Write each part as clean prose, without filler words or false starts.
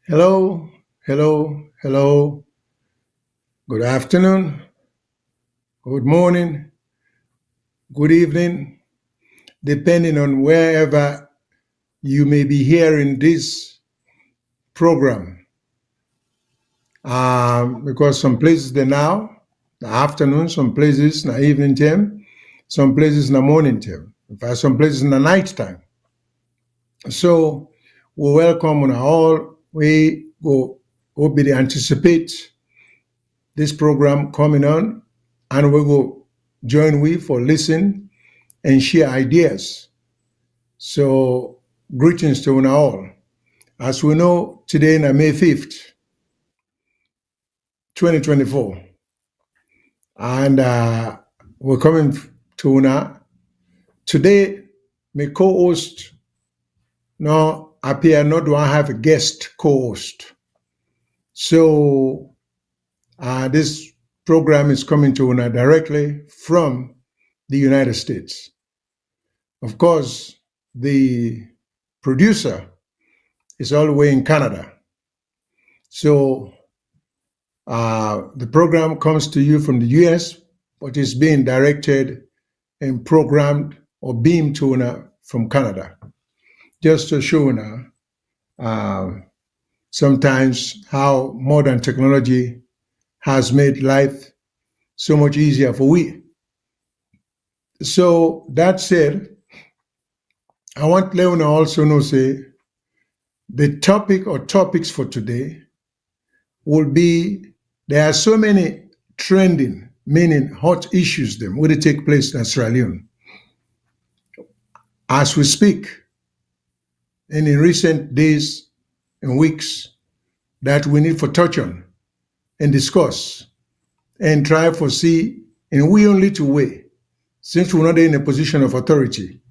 Hello, hello, hello. Good afternoon, good morning, good evening, depending on wherever you may be hearing this program. Because some places they now, the afternoon, some places in the evening time, some places in the morning time, in fact, some places in the night time. So we welcome on all. We go be anticipate this program coming on, and we go join we for listen and share ideas. So greetings to one all. As we know, today is May 5th, 2024, and we're coming to una. Today, my co-host no appear not do I have a guest co-host. So this program is coming to una directly from the United States. Of course, the producer is all the way in Canada. So the program comes to you from the US, but it's being directed and programmed or beamed to una from Canada, just to show una sometimes how modern technology has made life so much easier for we. So that said, I want Leone also know say the topic or topics for today will be there are so many trending, meaning hot issues them will take place in Sierra Leone as we speak, and in recent days and weeks that we need for touch on and discuss and try for see in we only two way, since we're not in a position of authority,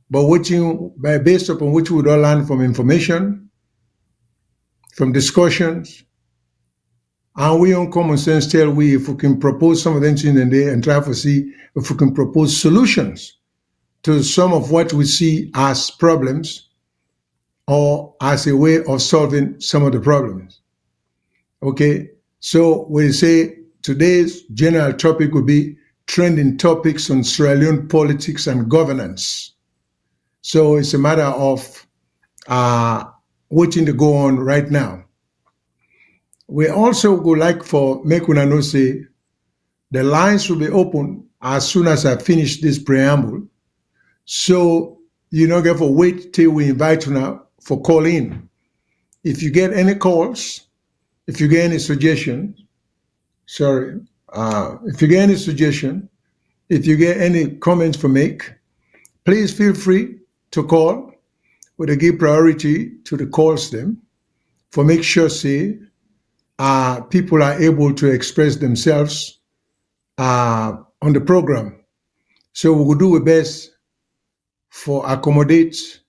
but based upon which we would all learn from information, from discussions, and we on common sense tell we if we can propose some of them things in there and try to see if we can propose solutions to some of what we see as problems or as a way of solving some of the problems. Okay, so we say today's general topic will be trending topics on Sierra Leone politics and governance. So it's a matter of waiting to go on right now. We also would like for make una know say the lines will be open as soon as I finish this preamble. So you don't get for wait till we invite you for call in. If you get any calls, if you get any suggestions, if you get any suggestion, if you get any comments for make, please feel free to call. We'll give priority to the calls them for make sure say people are able to express themselves on the program. So we will do our best for accommodate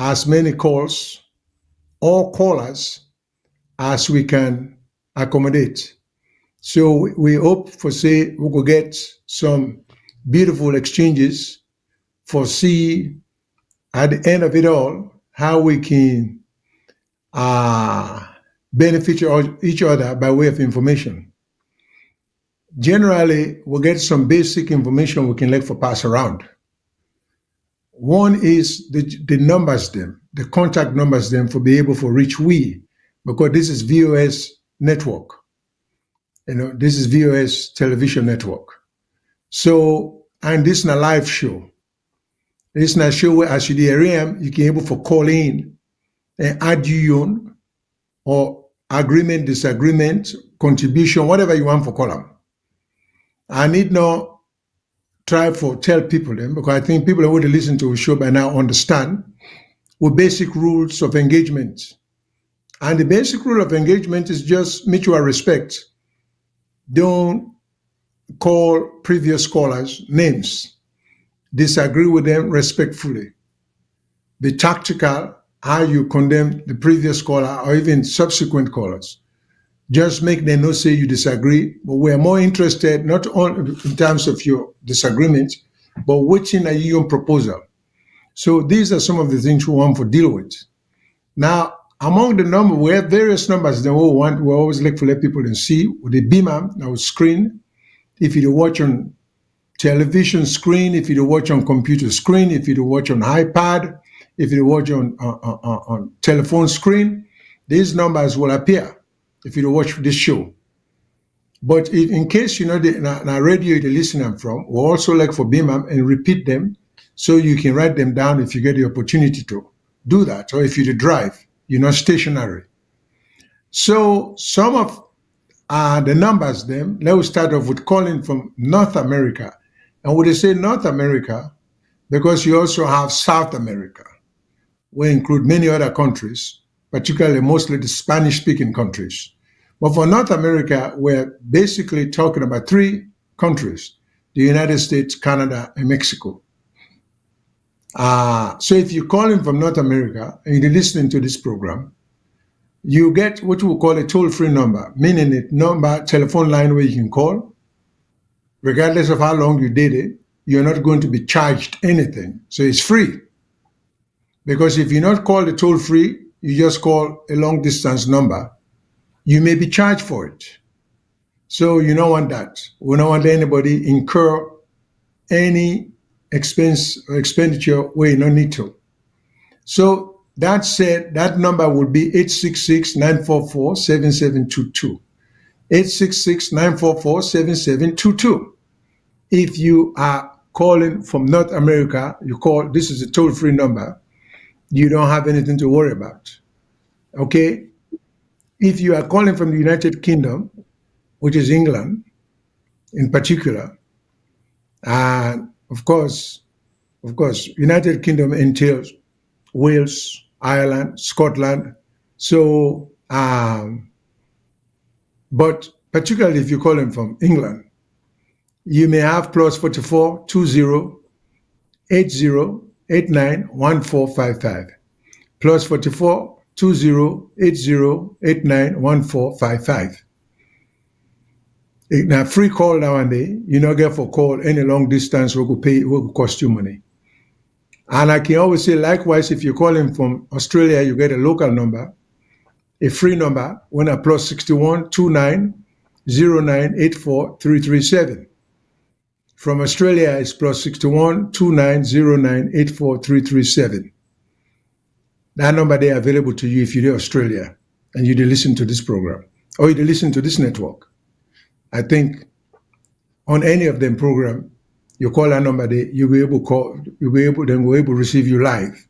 as many calls or callers as we can accommodate. So we hope for say we will get some beautiful exchanges for see at the end of it all how we can benefit each other by way of information. Generally, we'll get some basic information we can like for pass around. One is the numbers them, the contact numbers them for be able to reach we, because this is VOS network. This is VOS television network. So, and this is a live show. This is a show where as you you can able for call in and add you on or agreement, disagreement, contribution, whatever you want for column. I need not try for tell people them because I think people who would listen to a show by now understand with basic rules of engagement. And the basic rule of engagement is just mutual respect. Don't call previous callers names. Disagree with them respectfully. Be tactical how you condemn the previous caller or even subsequent callers. Just make them know say you disagree, but we are more interested not only in terms of your disagreement, but waiting your proposal. So these are some of the things we want to deal with. Now, Among the number, we have various numbers that we always like to let people and see with the beamer, our screen. If you watch on television screen, if you watch on computer screen, if you watch on iPad, if you watch on telephone screen, these numbers will appear if you watch this show. But if, in case you know the radio you're listening from, we also like for beamer and repeat them so you can write them down if you get the opportunity to do that, or if you drive, you're not stationary. So some of the numbers then, let's start off with calling from North America. And when they say North America, because you also have South America, we include many other countries, particularly mostly the Spanish-speaking countries. But for North America, we're basically talking about three countries: the United States, Canada, and Mexico. So if you're calling from North America and you're listening to this program, you get what we call a toll-free number, meaning a telephone line where you can call. Regardless of how long you did it, you're not going to be charged anything. So it's free. Because if you're not called a toll-free, you just call a long-distance number, you may be charged for it. So you don't want that. We don't want anybody incur any expense or expenditure where you don't need to. So that said, that number would be 866-944-7722. 866-944-7722. If you are calling from North America, you call, this is a toll-free number. You don't have anything to worry about. Okay? If you are calling from the United Kingdom, which is England in particular, and of course, United Kingdom entails Wales, Ireland, Scotland. So, but particularly if you're calling from England, you may have plus 44 20 80 89 1455. Plus 44 20 80 89 1455. Now, free call now and then. You don't get for call any long distance will cost you money. And I can always say, likewise, if you're calling from Australia, you get a local number, a free number, when a plus 61 29 09 84 337. From Australia, it's plus 61 29 09 84 337. That number they are available to you if you're in Australia and you listen to this program or you listen to this network. I think on any of them program, you call that number, you'll be able to receive you live.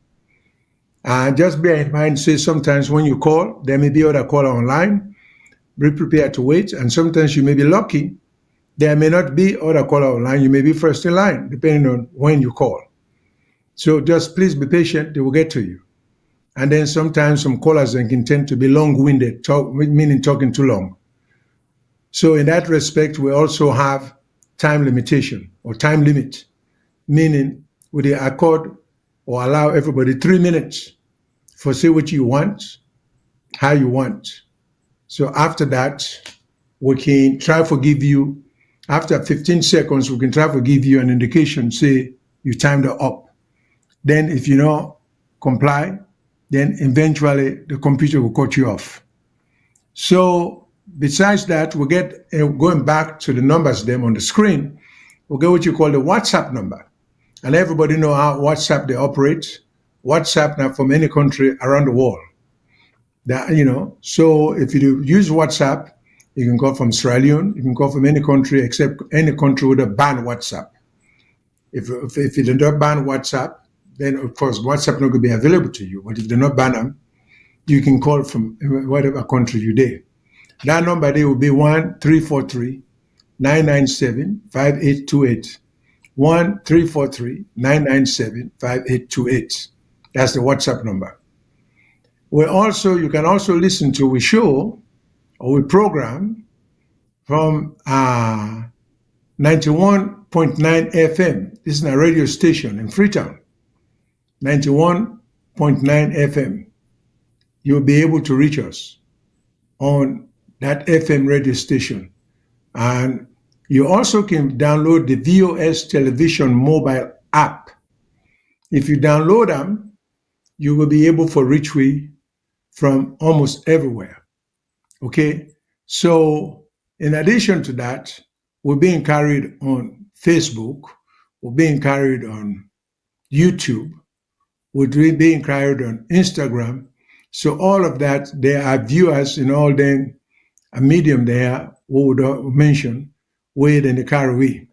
And just bear in mind, say sometimes when you call, there may be other caller online. Be prepared to wait. And sometimes you may be lucky. There may not be other caller online. You may be first in line, depending on when you call. So just please be patient. They will get to you. And then sometimes some callers can tend to be long-winded, meaning talking too long. So in that respect, we also have time limitation or time limit, meaning we accord or allow everybody 3 minutes for say what you want, how you want. So after that, we can try to give you, after 15 seconds, we can try to give you an indication, say you timed it up. Then if you don't comply, then eventually the computer will cut you off. So besides that, we get, going back to the numbers them on the screen, we get what you call the WhatsApp number. And everybody know how WhatsApp they operate. WhatsApp now from any country around the world. That, so if you use WhatsApp, you can call from Sierra Leone, you can call from any country except any country with a ban WhatsApp. If you do not ban WhatsApp, then of course WhatsApp not going to be available to you. But if they not ban them, you can call from whatever country you're there. That number there will be 1-343-997-5828. 1-343-997-5828. That's the WhatsApp number. You can also listen to a show or a program from 91.9 FM. This is a radio station in Freetown. 91.9 FM. You'll be able to reach us on that FM radio station. And you also can download the VOS Television mobile app. If you download them, you will be able to reach me from almost everywhere. Okay, so in addition to that, we're being carried on Facebook, we're being carried on YouTube, we're being carried on Instagram. So all of that, there are viewers in all them a medium there we would mention with in the Caribbean.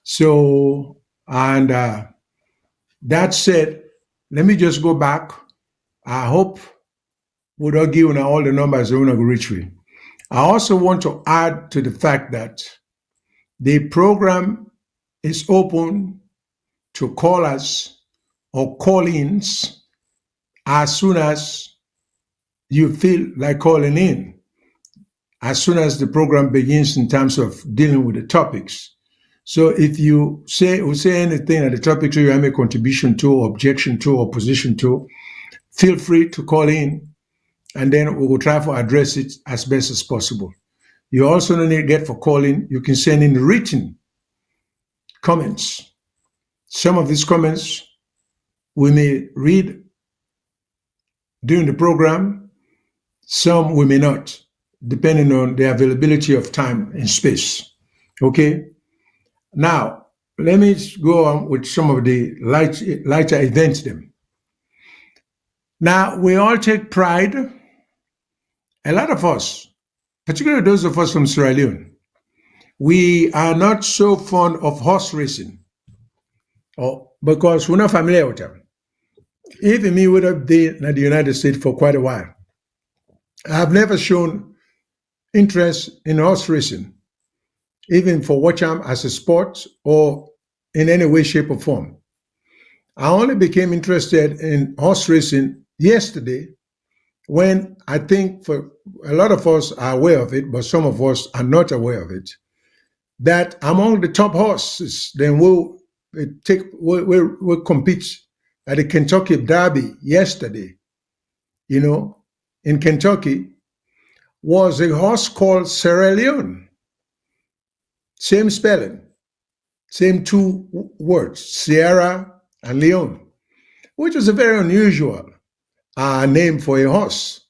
So, and that said, let me just go back. I hope we don't give you all the numbers you want to reach me. I also want to add to the fact that the program is open to callers or call-ins as soon as you feel like calling in, as soon as the program begins in terms of dealing with the topics. So if you say anything that the topic you have a contribution to, objection to, opposition to, feel free to call in, and then we will try to address it as best as possible. You also don't need to get for calling. You can send in written comments. Some of these comments we may read during the program. Some we may not, depending on the availability of time and space. Okay? Now, let me go on with some of the lighter events then. Now, we all take pride, a lot of us, particularly those of us from Sierra Leone, we are not so fond of horse racing because we're not familiar with them. Even me would have been in the United States for quite a while. I've never shown interest in horse racing, even for watching as a sport or in any way, shape, or form. I only became interested in horse racing yesterday when I think for a lot of us are aware of it, but some of us are not aware of it, that among the top horses, then we'll compete at the Kentucky Derby yesterday, in Kentucky, was a horse called Sierra Leone. Same spelling, same two words, Sierra and Leone, which is a very unusual name for a horse.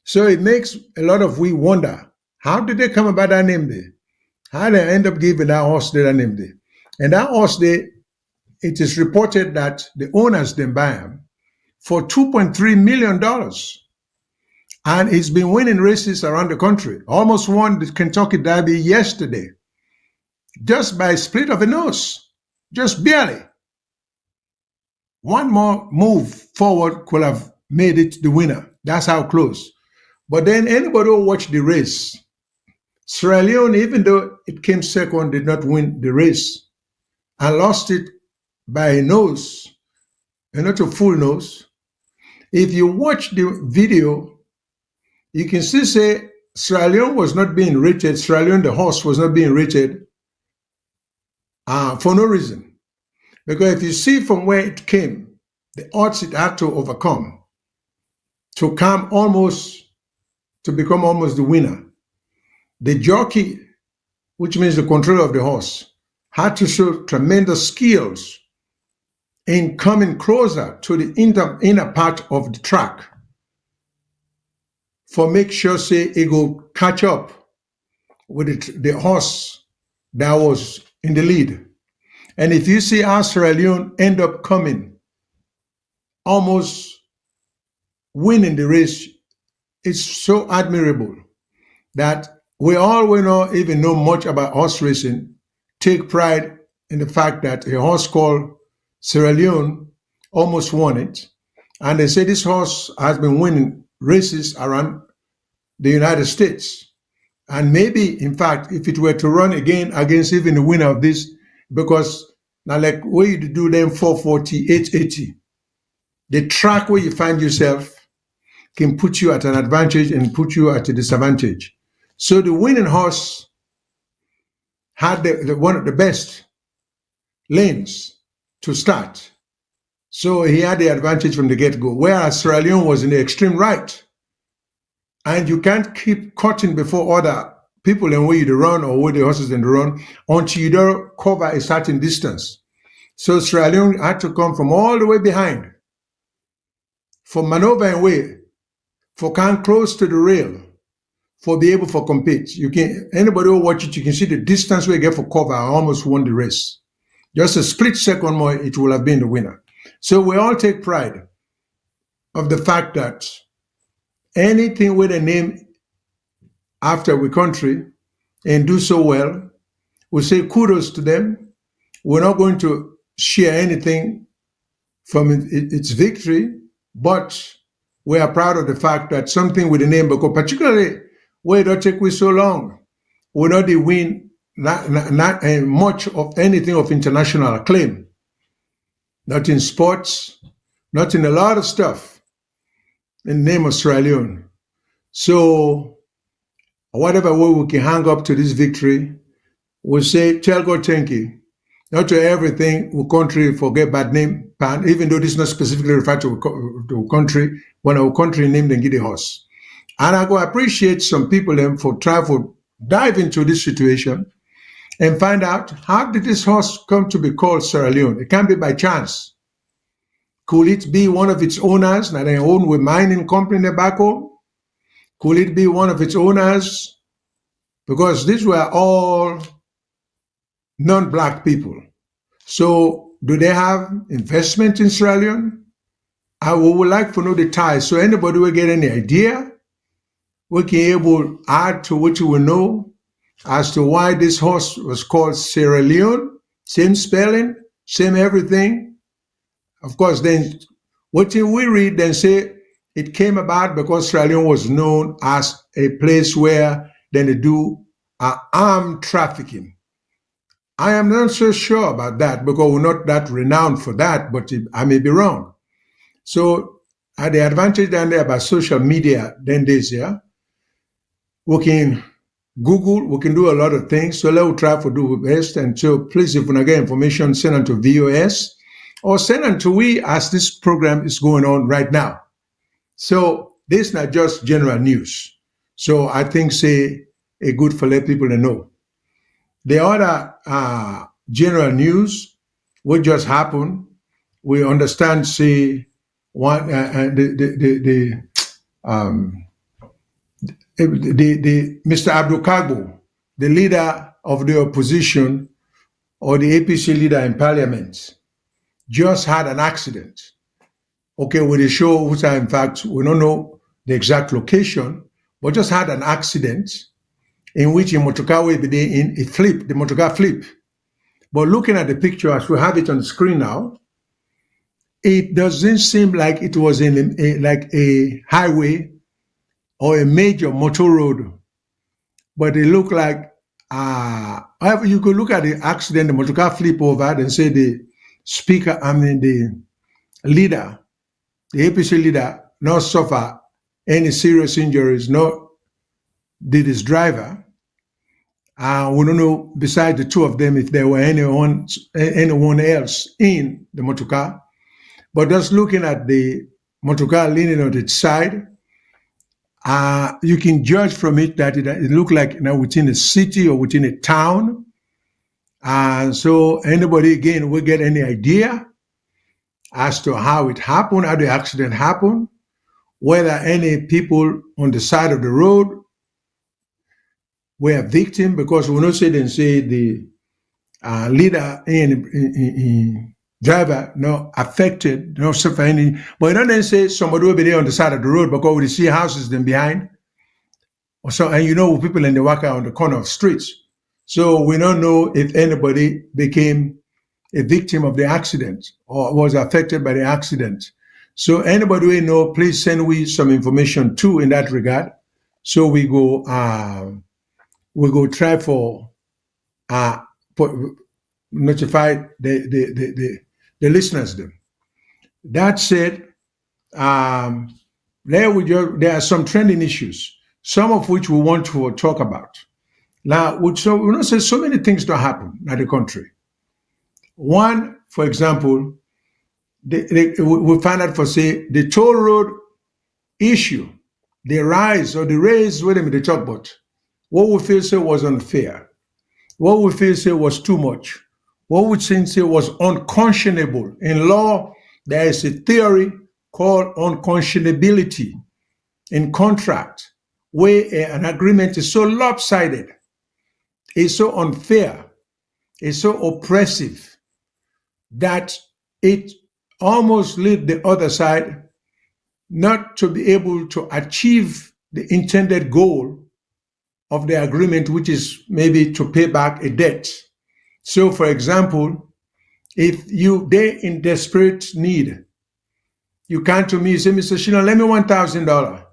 So it makes a lot of we wonder, how did they come about that name there? How did they end up giving that horse that name there? And that horse there, it is reported that the owners then buy him for $2.3 million. And he's been winning races around the country. Almost won the Kentucky Derby yesterday, just by a split of a nose, just barely. One more move forward could have made it the winner. That's how close. But then anybody who watched the race, Sierra Leone, even though it came second, did not win the race and lost it by a nose, and not a full nose. If you watch the video, you can still say Sierra Leone was not being rated, Sierra Leone, the horse, was not being rated for no reason. Because if you see from where it came, the odds it had to overcome to become almost the winner. The jockey, which means the controller of the horse, had to show tremendous skills in coming closer to the inner part of the track for make sure, say, it will catch up with the horse that was in the lead. And if you see how Sierra Leone end up coming, almost winning the race, it's so admirable that we all will not even know much about horse racing, take pride in the fact that a horse called Sierra Leone almost won it. And they say this horse has been winning races around the United States. And maybe, in fact, if it were to run again against even the winner of this, because now like where you do them 440, 880, the track where you find yourself can put you at an advantage and put you at a disadvantage. So the winning horse had one of the best lanes to start. So he had the advantage from the get-go, whereas Sierra Leone was in the extreme right. And you can't keep cutting before other people and where you run or where the horses in the run until you don't cover a certain distance. So Sierra Leone had to come from all the way behind for maneuvering way for come close to the rail for be able to compete. You can anybody who watch it, you can see the distance we get for cover. I almost won the race. Just a split second more, it will have been the winner. So we all take pride of the fact that anything with a name after our country and do so well, we say kudos to them. We're not going to share anything from its victory, but we are proud of the fact that something with a name, because particularly where it don't take we so long, we not the win not much of anything of international acclaim, not in sports, not in a lot of stuff in the name of Sierra Leone. So whatever way we can hang up to this victory, we'll say, tell God thank you. Not to everything, we country forget bad name, even though this is not specifically referred to a country, but our country named and get a horse. And I go appreciate some people them for trying to dive into this situation and find out how did this horse come to be called Sierra Leone? It can't be by chance. Could it be one of its owners that they own with mining company back home? Could it be one of its owners? Because these were all non-black people. So do they have investment in Sierra Leone? I would like to know the ties. So anybody will get any idea, we can able add to what you will know as to why this horse was called Sierra Leone. Same spelling, same everything. Of course, then what we read then say it came about because Sierra Leone was known as a place where then they do armed trafficking. I am not so sure about that because we're not that renowned for that, but I may be wrong. So the advantage down there about social media then this, yeah, we can Google, we can do a lot of things. So let's try to do the best. And so please, if you want to get information, send them to VOS or send them to we as this program is going on right now. So this is not just general news. So I think say a good for let people to know. The other general news, what just happened, we understand, say, one the Mr. Abdul Kagbo, the leader of the opposition or the APC leader in parliament, just had an accident. Okay, with the show, which in fact, we don't know the exact location, but just had an accident in which a motorcar will be in a flip, the motorcar flip. But looking at the picture as we have it on the screen now, it doesn't seem like it was in like a highway or a major motor road, but it looked like, however, you could look at the accident, the motorcar flip over and say the speaker, the leader, the APC leader, not suffer any serious injuries, nor did his driver. We don't know, besides the two of them, if there were anyone else in the motorcar. But just looking at the motorcar leaning on its side, you can judge from it that it looked like within a city or within a town. So anybody, again, will get any idea as to how it happened, how the accident happened, whether any people on the side of the road were a victim, because we don't say the leader and driver no affected, no suffer any, but you don't then say somebody will be there on the side of the road because we see houses then behind. So, and people in the work on the corner of streets. So we don't know if anybody became a victim of the accident or was affected by the accident. So anybody we know, please send we some information too in that regard. So we go try for notify the listeners them. That said, there are some trending issues, some of which we want to talk about. Now, we don't say so many things to happen in the country. One, for example, we find out for say the toll road issue, the rise or the raise, wait a minute, they talk about what we feel say was unfair, what we feel say was too much, what we say was unconscionable. In law, there is a theory called unconscionability. in contract where an agreement is so lopsided, is so unfair, is so oppressive that it almost leads the other side not to be able to achieve the intended goal of the agreement, which is maybe to pay back a debt. So, for example, if they're in desperate need, you come to me, you say, Mr. Shino, lend me $1,000.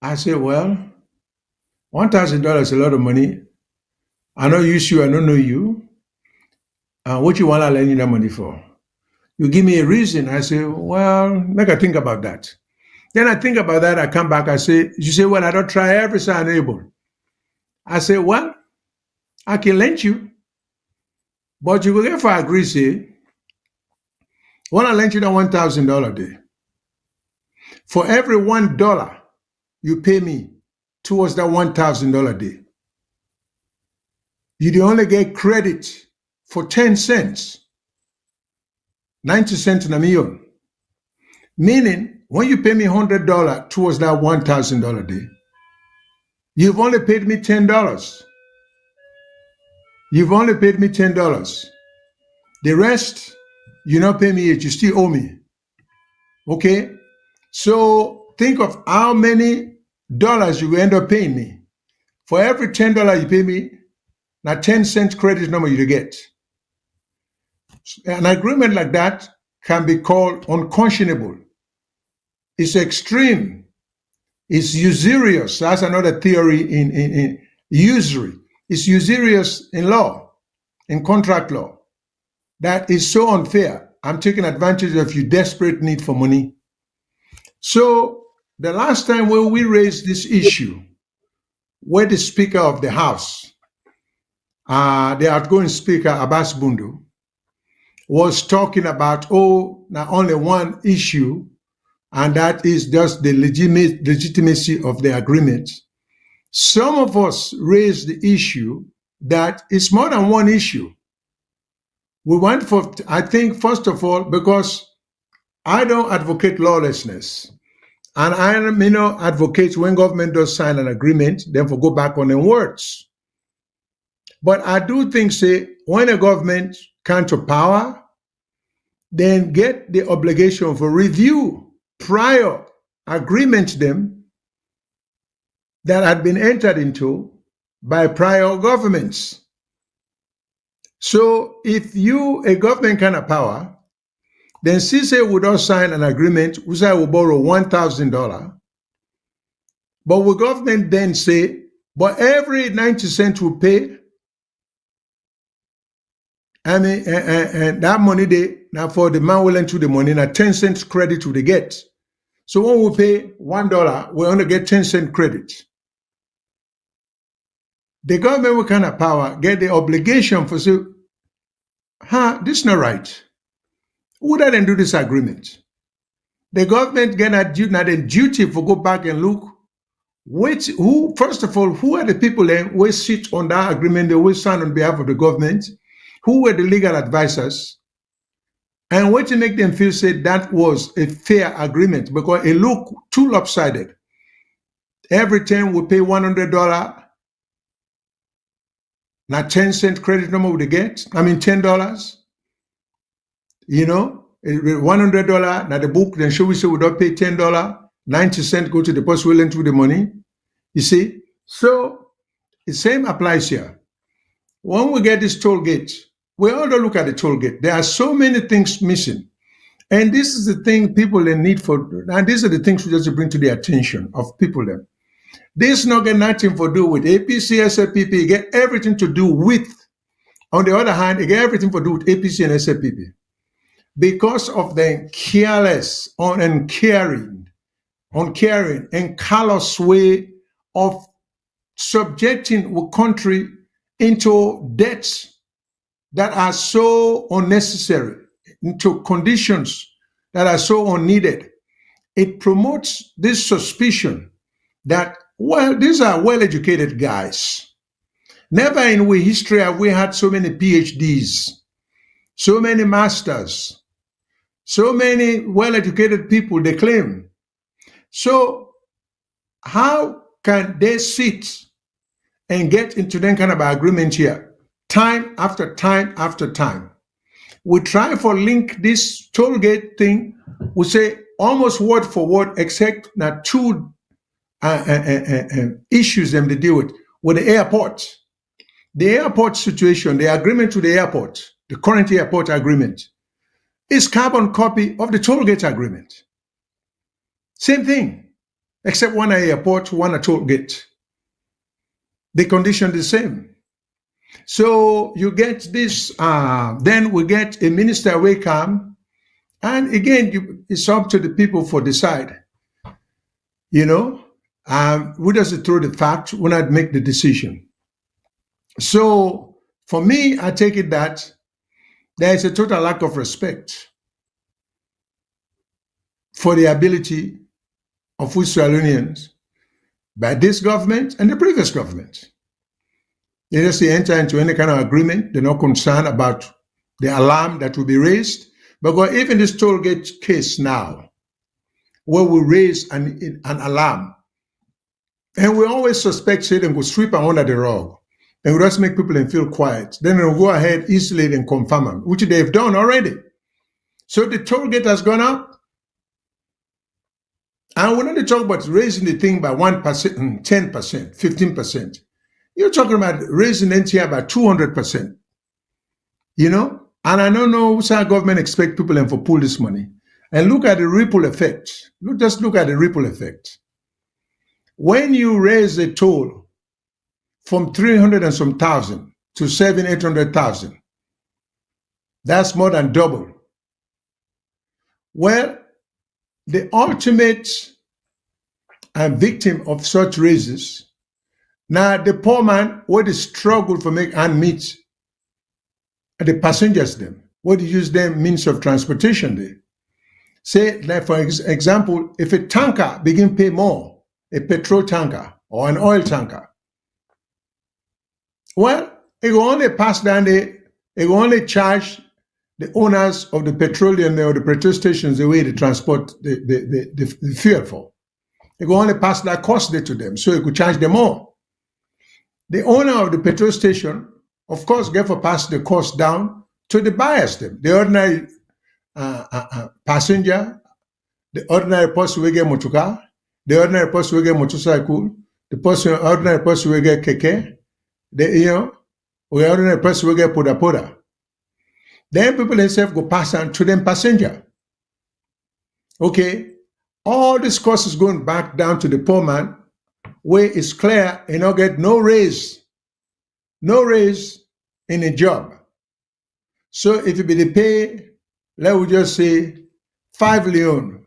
I say, well, $1,000 is a lot of money. I know you, I don't know you. What you want to lend you that money for? You give me a reason. I say, well, make I think about that. Then I think about that. I come back. I say, you say, well, I don't try every side able. I say, well, I can lend you, but you will get for agree, say, when I lend you that $1,000 a day, for every $1 you pay me towards that $1,000 a day, you only get credit for 10 cents, 90 cents in a million. Meaning, when you pay me $100 towards that $1,000 a day, you've only paid me $10. You've only paid me $10. The rest, you not pay me yet, you still owe me. Okay? So think of how many dollars you will end up paying me. For every $10 you pay me, now 10 cent credit number you get. An agreement like that can be called unconscionable. It's extreme. It's usurious. That's another theory in usury. It's usurious in law, in contract law. That is so unfair. I'm taking advantage of your desperate need for money. So the last time when we raised this issue, where the Speaker of the House, the outgoing Speaker, Abbas Bundu, was talking about, not only one issue, and that is just the legitimacy of the agreement. Some of us raised the issue that it's more than one issue. We went for, I think, first of all, because I don't advocate lawlessness. And I advocate when government does sign an agreement, then for go back on their words. But I do think, say, when a government comes to power, then get the obligation for review prior agreements them that had been entered into by prior governments. So if a government kind of power, then CISA would not sign an agreement, which I will borrow $1,000. But will government then say, but every 90 cents will pay? I mean, and that money now for the man will lend to the money, now 10 cents credit to the get. So when we pay $1, we only get 10 cent credit. The government will kind of power get the obligation for say, this is not right. Who didn't do this agreement? The government get a duty for go back and look. First of all, who are the people that will sit on that agreement, they will sign on behalf of the government? Who were the legal advisors? And what to make them feel say that was a fair agreement because it looked too lopsided. Every time we pay $100, now 10 cent credit number would they get? I mean $10. $100, now the book, then show we say we don't pay $10, 90 cents go to the person who lent you the money. You see? So the same applies here. When we get this toll gate, we all look at the toll gate. There are so many things missing. And this is the thing people in need for, and these are the things we just bring to the attention of people then. This not get nothing to do with APC, SLPP, get everything to do with, on the other hand, it get everything to do with APC and SLPP. Because of the careless, uncaring, and callous way of subjecting the country into debts that are so unnecessary, into conditions that are so unneeded. It promotes this suspicion that, well, these are well-educated guys. Never in our history have we had so many PhDs, so many masters, so many well-educated people, they claim. So how can they sit and get into that kind of agreement here time after time after time? We try for link this toll gate thing. We say almost word for word, except that two issues them to deal with the airport. The airport situation, the agreement to the airport, the current airport agreement, is carbon copy of the toll gate agreement. Same thing, except one airport, one a toll gate. The condition the same. So you get this, then we get a minister will come, and again, it's up to the people for decide. We just throw the fact, we not make the decision. So for me, I take it that there is a total lack of respect for the ability of Australians by this government and the previous government. They just enter into any kind of agreement. They're not concerned about the alarm that will be raised. Because even this toll gate case now, where we raise an alarm, and we always suspect it and go sweep it under the rug, and we just make people feel quiet. Then they'll go ahead easily and confirm them, which they've done already. So the toll gate has gone up. And we're not talking about raising the thing by 1%, 10%, 15%. You're talking about raising NTI by 200%. And I don't know what's our government expect people to pull this money. And look at the ripple effect. Just look at the ripple effect. When you raise a toll from 300 and some thousand to 700,000, 800,000, that's more than double. Well, the ultimate victim of such raises, now the poor man, what is struggle for make and meet the passengers them, what use them means of transportation there. Say, like for example, if a tanker begin pay more, a petrol tanker or an oil tanker, well, it will only pass down it will only charge the owners of the petroleum or the petrol stations the way they transport the fuel for. It will only pass that cost there to them, so it could charge them more. The owner of the petrol station, of course, get for pass the cost down to the buyers them, the ordinary passenger, the ordinary person will get motorcar, the ordinary person will get motorcycle, the ordinary person will get keke, the ordinary person will get poda. Then people themselves go pass on to them passenger. Okay, all this cost is going back down to the poor man, where it's clear get no raise in a job. So if you be the pay, let we just say 5 Leone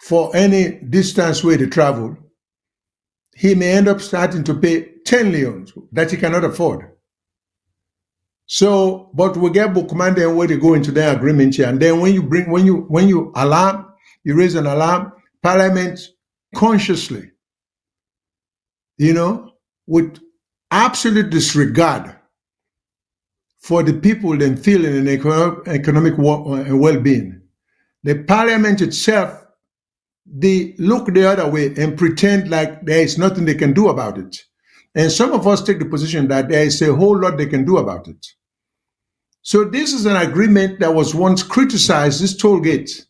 for any distance where they travel, he may end up starting to pay 10 Leones that he cannot afford. So, but we get bookman then where they go into their agreement here. And then when you raise an alarm, Parliament consciously, with absolute disregard for the people then feeling an economic well-being. The Parliament itself, they look the other way and pretend like there is nothing they can do about it. And some of us take the position that there is a whole lot they can do about it. So this is an agreement that was once criticized, this toll gate,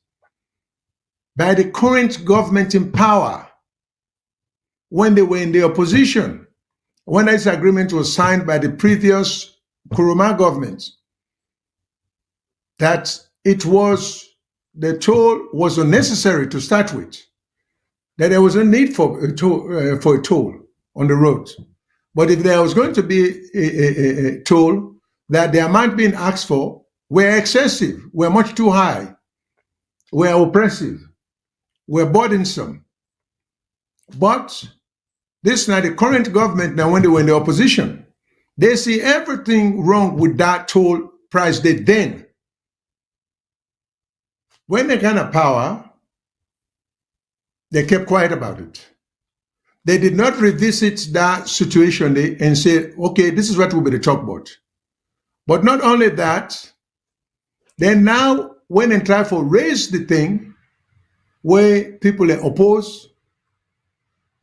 by the current government in power when they were in the opposition, when this agreement was signed by the previous Kuruma government, that the toll was unnecessary to start with, that there was no need for a toll on the road. But if there was going to be a toll, that the amount being asked for were excessive, were much too high, were oppressive, were burdensome. But this is not the current government now when they were in the opposition. They see everything wrong with that toll price they then. When they got a power, they kept quiet about it. They did not revisit that situation and say, okay, this is what will be the talk about. But not only that, they now went and tried to raise the thing where people are opposed,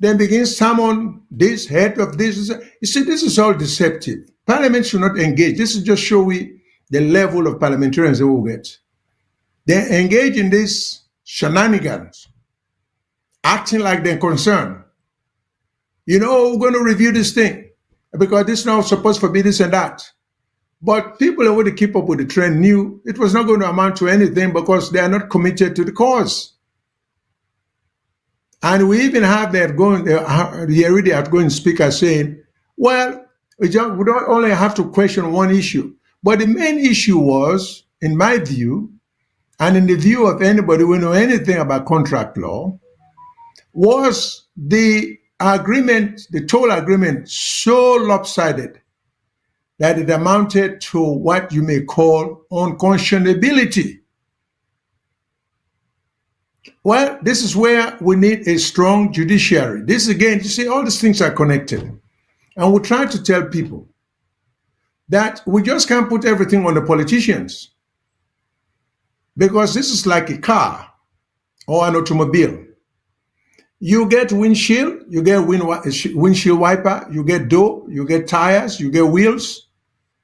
then begin summon this head of this. You see, this is all deceptive. Parliament should not engage. This is just showing the level of parliamentarians they will get. They engage in these shenanigans, acting like they're concerned. We're going to review this thing because this is not supposed to be this and that. But people who would keep up with the trend knew it was not going to amount to anything because they are not committed to the cause. And we even have the outgoing speaker saying, well, we don't only have to question one issue. But the main issue was, in my view, and in the view of anybody who know anything about contract law, was the agreement, the toll agreement, so lopsided that it amounted to what you may call unconscionability. Well, this is where we need a strong judiciary. This again, you see, all these things are connected. And we try to tell people that we just can't put everything on the politicians because this is like a car or an automobile. You get windshield, you get windshield wiper, you get door, you get tires, you get wheels,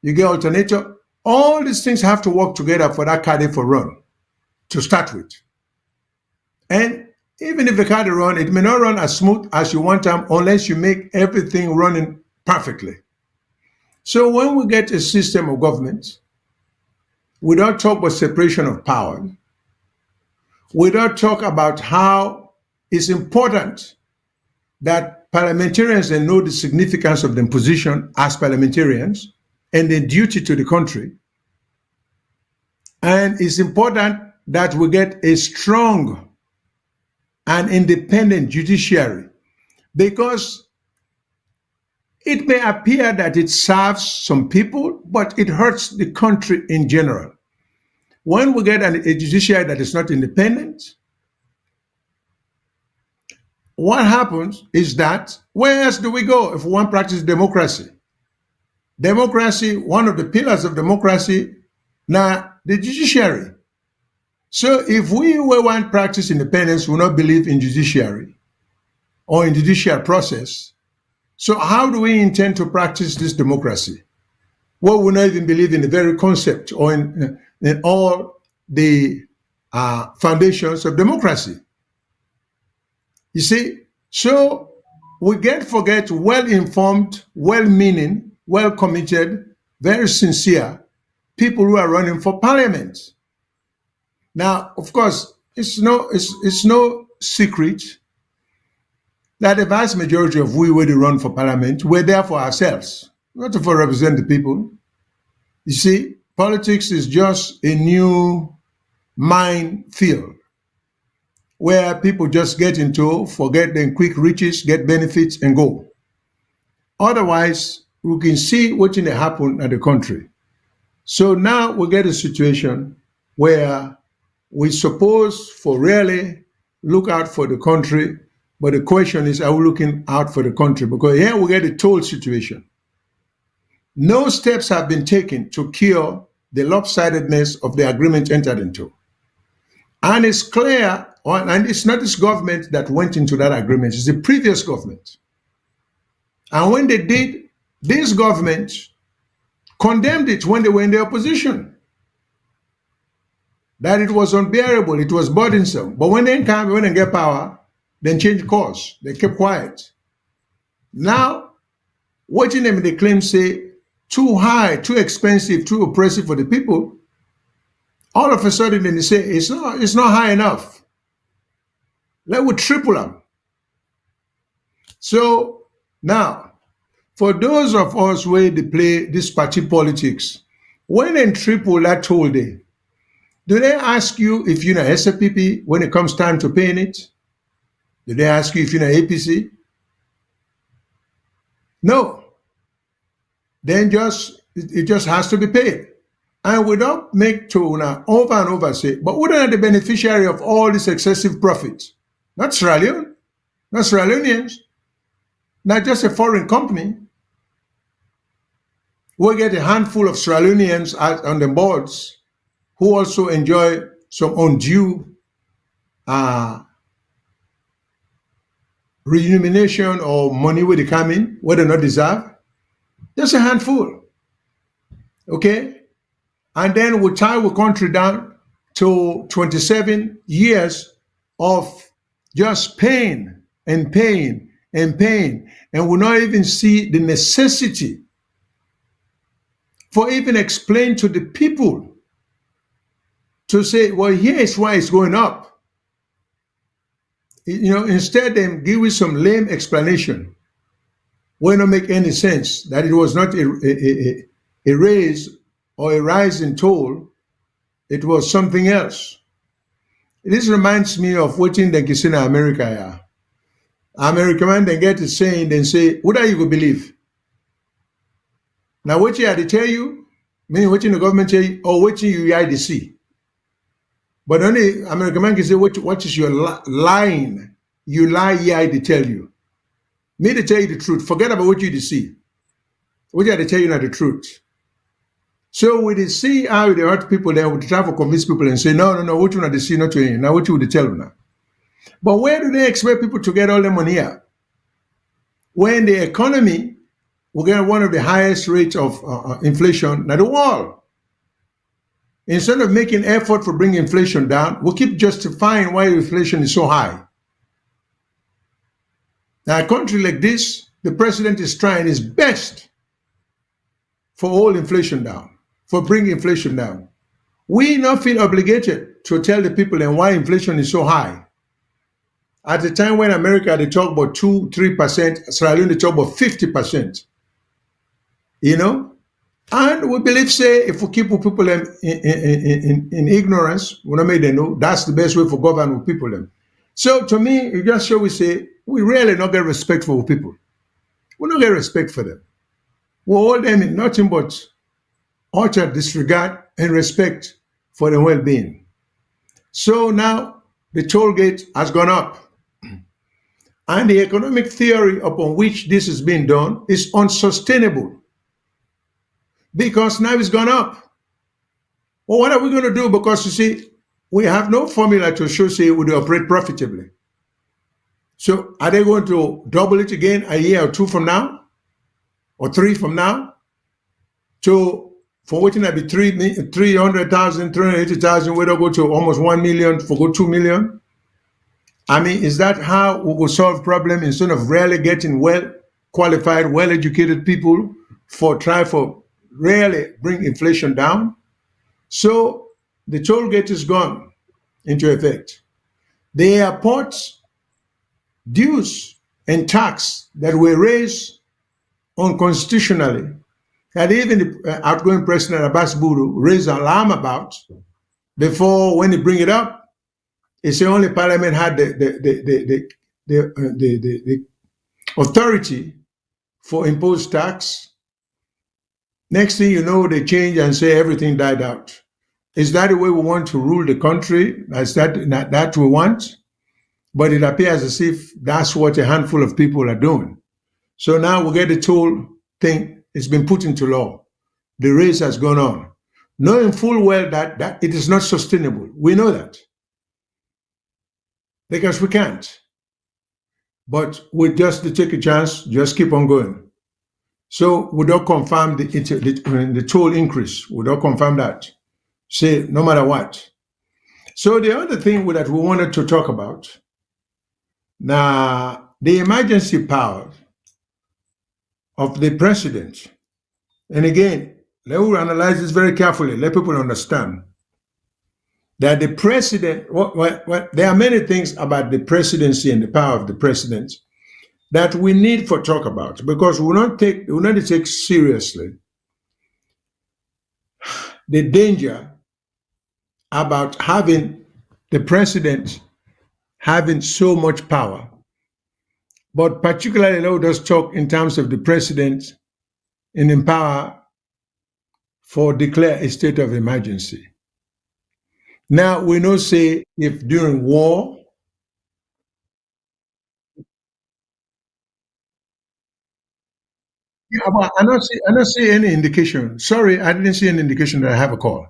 you get alternator. All these things have to work together for that car to run to start with. And even if the car run, it may not run as smooth as you want them unless you make everything running perfectly. So when we get a system of government, we don't talk about separation of power. We don't talk about how it's important that parliamentarians know the significance of their position as parliamentarians and their duty to the country. And it's important that we get a strong and independent judiciary because it may appear that it serves some people, but it hurts the country in general. When we get a judiciary that is not independent, what happens is that where else do we go if we want to practice democracy? Democracy, one of the pillars of democracy, now the judiciary. So if we want to practice independence, we not believe in judiciary or in judicial process, so how do we intend to practice this democracy? Well, we not even believe in the very concept or in all the foundations of democracy. You see, so we forget well-informed, well-meaning, well-committed, very sincere people who are running for parliament. Now, of course, it's no secret that the vast majority of we who run for parliament, we're there for ourselves, not to represent the people. You see, politics is just a new minefield where people just get into, forget the quick riches, get benefits, and go. Otherwise, we can see what's going to happen at the country. So now we get a situation where we suppose for really look out for the country, but the question is, are we looking out for the country? Because here we get a toll situation. No steps have been taken to cure the lopsidedness of the agreement entered into. And it's clear, and it's not this government that went into that agreement, it's the previous government. And when they did, this government condemned it when they were in the opposition. That it was unbearable, it was burdensome. But when they get power, then change course. They kept quiet. Now, watching them, they claim, say, too high, too expensive, too oppressive for the people. All of a sudden, then they say, it's not high enough. Let we triple them. So now, for those of us where they play this party politics, when they triple that toll day, do they ask you if you're an SFPP when it comes time to paying it? Do they ask you if you're an APC? No. Then it just has to be paid. And we don't make to now over and over say, but we are the beneficiary of all this excessive profit. Not Sierra Leone, not Sierra Leoneans, not just a foreign company. We get a handful of Sierra Leoneans on the boards who also enjoy some undue remuneration or money where they come in, where they not deserve? Just a handful. Okay? And then we tie our country down to 27 years of just pain and pain and pain. And we not even see the necessity for even explain to the people to say, well, here is why it's going up. Instead they give you some lame explanation will not make any sense, that it was not a raise or a rise in toll, it was something else. This reminds me of watching the Kisina America. Yeah. American man they get to saying, then say, what are you going to believe? Now what you had to tell you, meaning what the government tell you, or what you had to see. But only American man can say, what is your lying? You lie, yeah, I tell you. Me to tell you the truth. Forget about what you see. What you had to tell you not the truth. So we did see how they hurt people, then we try to convince people and say, no, what you not see, not to you. Now what you would tell them now. But where do they expect people to get all the money at? When the economy will get one of the highest rates of inflation in the world. Instead of making effort for bringing inflation down, we keep justifying why inflation is so high. Now, a country like this, the president is trying his best for all inflation down, for bringing inflation down. We not feel obligated to tell the people and why inflation is so high. At the time when America, they talk about 2-3%, Sierra Leone, they talk about 50%. And we believe, say, if we keep people in ignorance, we not make them know, that's the best way for government with people. So to me, it just show we say, we really not get respect for people. We don't get respect for them. We hold them in nothing but utter disregard and respect for their well-being. So now the toll gate has gone up. And the economic theory upon which this is being done is unsustainable because now it's gone up. Well, what are we going to do? Because you see, we have no formula to show, say, we operate profitably. So are they going to double it again a year or two from now? Or 3 from now? For waiting to be 300,000, 380,000, we'll go to almost 1 million, for go 2 million? I mean, is that how we will solve problem instead of really getting well-qualified, well-educated people for really bring inflation down? So the toll gate is gone into effect. The airports dues and tax that were raised unconstitutionally, that even the outgoing President Abbas Buru raised an alarm about before when he bring it up, he said only Parliament had the authority for imposed tax. Next thing you know, they change and say everything died out. Is that the way we want to rule the country? Is that we want? But it appears as if that's what a handful of people are doing. So now we get the toll thing, it's been put into law. The race has gone on. Knowing full well that it is not sustainable. We know that. Because we can't. But we just take a chance, just keep on going. So we don't confirm the toll increase. We don't confirm that. Say, no matter what. So the other thing that we wanted to talk about, now, the emergency power of the president. And again, let us analyze this very carefully. Let people understand that the president, there are many things about the presidency and the power of the president that we need to talk about, because we not take seriously the danger about having the president having so much power. But particularly, let us talk in terms of the president and empower for declare a state of emergency. Now, we know, say, if during war, yeah, but I don't see any indication. Sorry, I didn't see any indication that I have a call.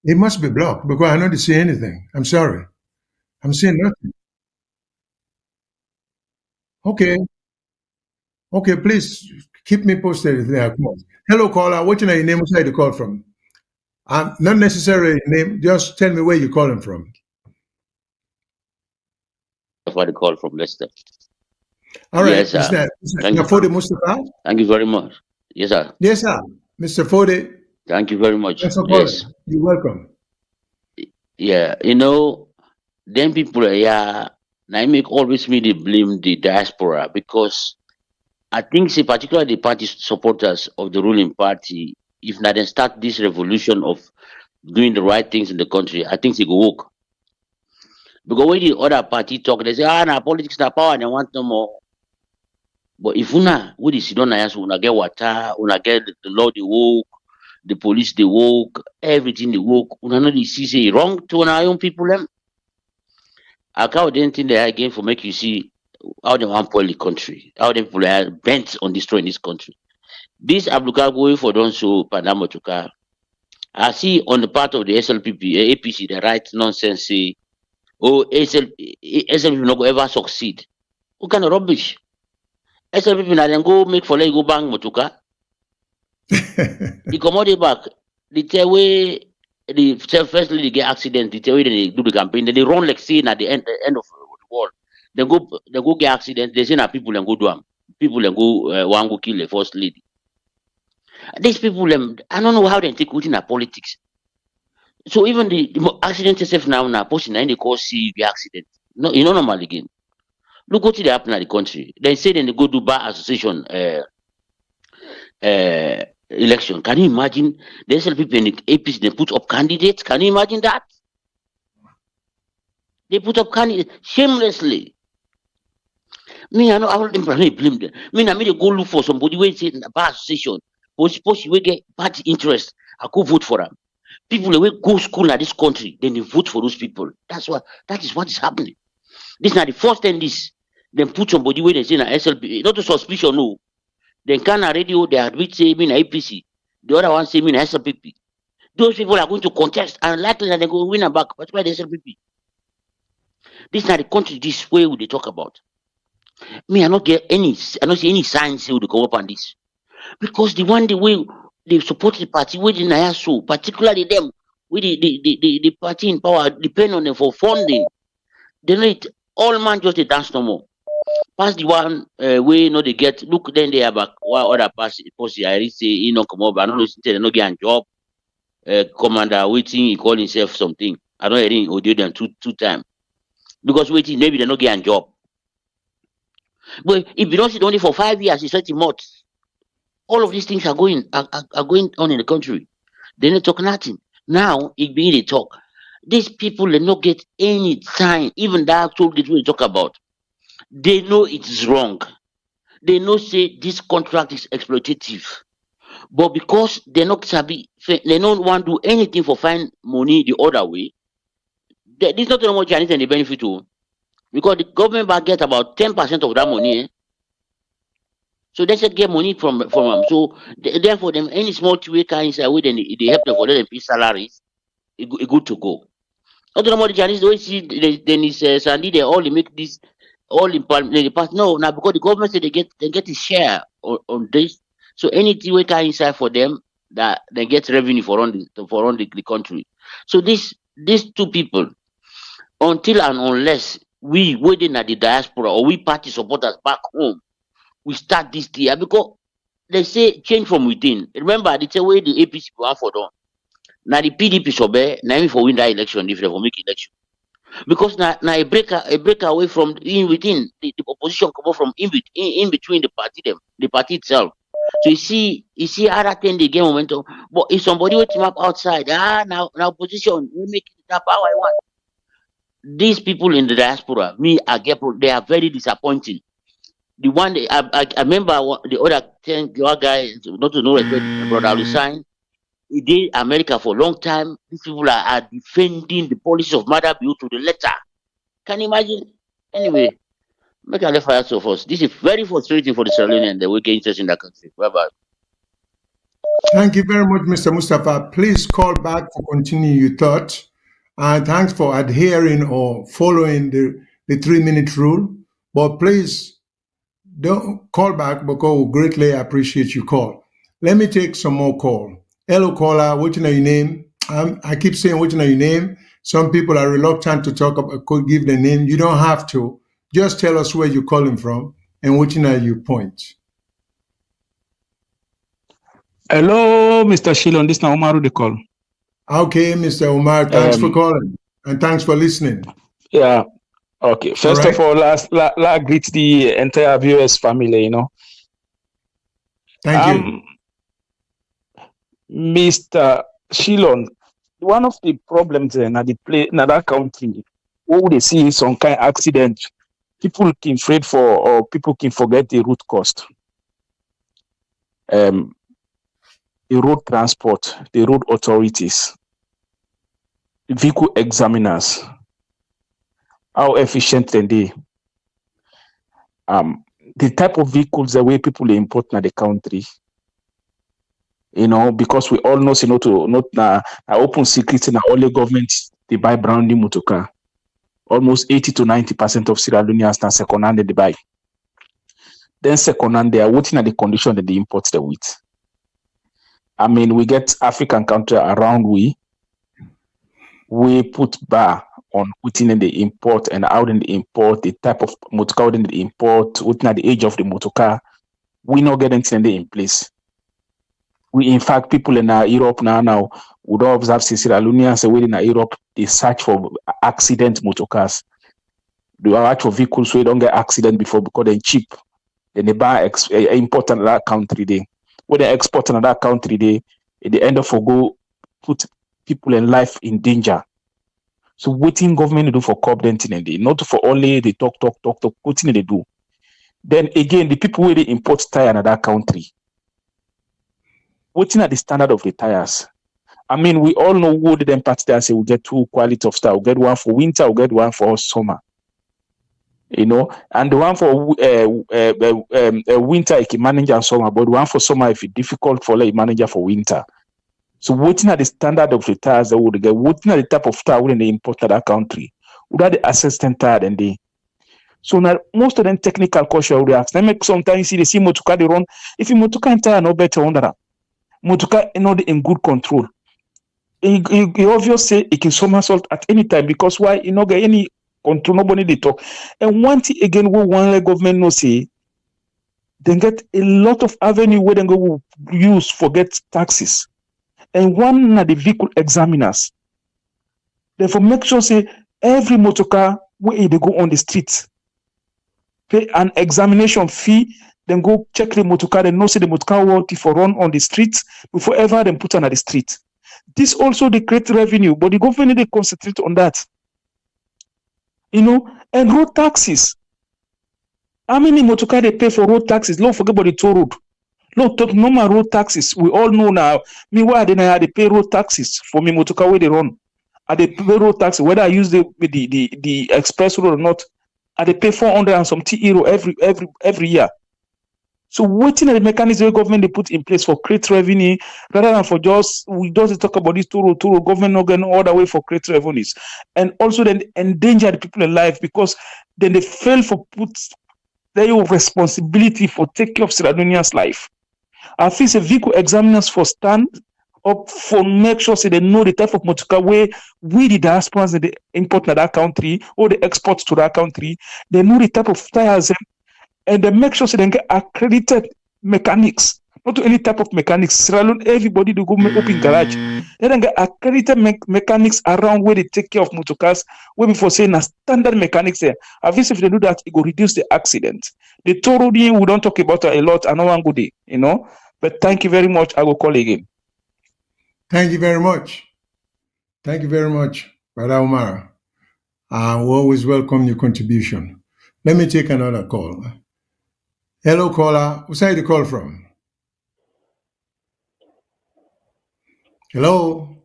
It must be blocked because I don't see anything. I'm sorry. I'm seeing nothing. Okay. Okay, please keep me posted if there are calls. Hello, caller. What's your name? What's the call from? Not necessarily name. Just tell me where you're calling from. That's what I call from Leicester. All Yes, right, sir. Mr. Thank you. Nafode Mustafa. Thank you very much. Yes, sir. Yes, sir. Mr. Fode, Thank you very much. thanks for Yes. calling. You're welcome. Yeah. Then people, yeah, I make always me they blame the diaspora because I think, say, particularly the party supporters of the ruling party, if not then start this revolution of doing the right things in the country, I think they go work. Because when the other party talk, they say, na politics na power, and they want no more. But if una, what is sit down na yes, una get water, una get the law they work, the police they work, everything they work, una know they see say wrong to our own people them. I can't do anything they are again for make you see how they want spoil the country, how them people are bent on destroying this country. This Abluka going for don't show Panama to car. I see on the part of the SLPP, APC, the right nonsense say, oh, SLPP not go ever succeed. What kind of rubbish? SLPP now then go make for let go bang motuka. The commodity back, the tell way the firstly they get accident, the tell way they do the campaign, then they run like saying at the end of the world. They go get accident, they say na people and go do 'em. People and go one go kill the first lady. These people I don't know how they take within politics. So even the accident itself now pushing na they call CEV accident. No, you know normal again. Look what they happen at the country. They say then they go do bar association election. Can you imagine the SLPP and the APC they put up candidates? Can you imagine that? They put up candidates shamelessly. Me, I know I don't blame them. Me, I made a go look for somebody who say in a bar association, but suppose you will get party interest. I go vote for them. People will go school in this country, then they vote for those people. That is what is happening. This is not the first time this. Then put somebody where they say in a SLP, not a suspicion, no. Then can a radio, they admit say me in APC. The other one say me in SLPP. Those people are going to contest and likely that they go win a back, particularly the SLPP. This is not the country this way we they talk about. Me, I don't see any signs say they come up on this. Because the way they support the party, where the so particularly them, with the party in power depend on them for funding. They know it all man just a dance no more. Pass the one way no they get look then they have one other pass I read say he no come up, I don't know they no get a job. Commander waiting, he call himself something. I don't hear him audio them two time. Because waiting, maybe they no get a job. But if you don't sit only for 5 years, it's 30 months. All of these things are going on in the country. They don't talk nothing. Now it being a talk. These people they not get any time, even that actual that we talk about. They know it is wrong. They know say this contract is exploitative. But because they're not sabi, they don't want to do anything for find money the other way. This not how much Chinese and the benefit to. Because the government back get about 10% of that money. So they should get money from them. So therefore, them any small two kind inside where they help them for them pay salaries, it good to go. Other than the Chinese, they always see then is Sandy they all make this all in the past. No, now because the government say they get a share on this. So anything we can inside for them that they get revenue for run the country. So these two people, until and unless we waiting at the diaspora or we party supporters back home, we start this year because they say change from within. Remember, the way the APC go out for them. Now the PDP sobe, now even for win that election, if they for make election. Because now a break away from in within the opposition come out from in between the party itself. So you see other thing they get momentum. But if somebody will team up outside, now opposition, we make it that power I want. These people in the diaspora, they are very disappointing. The one I remember the other 10 guy, not to know respect, brother Lucine, he did America for a long time. These people are defending the policies of Mother Bill to the letter. Can you imagine? Anyway, make a left fire so first. This is very frustrating for the Sierra Leone and the wicked interest in that country. Bye bye. Thank you very much, Mr. Mustafa. Please call back to continue your thought. And thanks for adhering or following the 3 minute rule. But please don't call back because we greatly appreciate your call. Let me take some more call. Hello, caller. What's your name? I keep saying what's your name. Some people are reluctant to talk about, could give the name. You don't have to. Just tell us where you're calling from and what's your point. Hello, Mr. Shilon. This is Umaru the call. Okay, Mr. Umar, thanks for calling and thanks for listening. Yeah. Okay. First of all, I greet the entire viewers family. Thank you. Mr. Shilon, one of the problems in that country, what they see some kind of accident, people can afraid for or people can forget the root cost. The road transport, the road authorities, the vehicle examiners, how efficient are they? The type of vehicles the way people import in the country, because we all know, to not na open secret in all the government they buy brand new motor car. Almost 80 to 90% of Sierra Leoneans na second hand they buy. Then second hand they are waiting at the condition that they import the with. I mean, we get African country around we put bar on waiting in the import and out in the import, the type of motor car in the import, waiting at the age of the motor car. We not get anything in place. We, in fact, people in Europe now would observe Sierra Leoneans within Europe, they search for accident motor cars. They are actual vehicles so they don't get accident before because they're cheap. Then they buy import another country day. When they export another country day, at the end of go put people in life in danger. So waiting government to do for curb them thing, not for only they talk, what thing they do. Then again, the people where they import tire another country. Waiting at the standard of the tires. I mean, we all know who them parts there say we get two quality of style. We get one for winter, we get one for summer. And the one for winter, you can manage and summer, but the one for summer, if it's difficult for like manager for winter. So waiting at the standard of the tires that would get, waiting at the type of tire when they import to that country, would have the assistant tire and they. So now most of them technical question would ask. Them make sometimes see they see motoka they run. If you motoka tire no better under that. Motoka not in good control. He obviously say it can somersault at any time because why you not get any control, nobody they talk. And one thing again, what one government no say, they get a lot of avenue where they go use forget taxes. And one of the vehicle examiners. Therefore, make sure say every motor car where they go on the street, pay an examination fee. Then go check the motor car. Then know say the motor car worthy for run on the streets before ever then put on the street. This also they create revenue, but the government they concentrate on that. And road taxes. How many motor car they pay for road taxes? Don't forget about the toll road. No, talk normal road taxes. We all know now. Meanwhile, they pay road taxes for me motor car where they run. Are they pay road taxes whether I use the express road or not? Are they pay 400 and some euro every year? So waiting at the mechanism government they put in place for create revenue rather than for we just talk about this total government not getting all the way for create revenues, and also then endanger the people in life because then they fail for put their responsibility for take care of Sierra Leoneans' life. I think the vehicle examiners for stand up for make sure so they know the type of motor car where we the diasporans that they import to that country or they export to that country, they know the type of tires. And they make sure so they get accredited mechanics, not to any type of mechanics. Sierra Leone, everybody to go open garage. They then get accredited mechanics around where they take care of motor cars. Where before saying a standard mechanics there. Obviously, if they do that, it will reduce the accident. The toll roading, we don't talk about it a lot. I know one good day, But thank you very much. I will call again. Thank you very much. Thank you very much, Brother Omar. We always welcome your contribution. Let me take another call. Hello, caller. Where's the call from? Hello.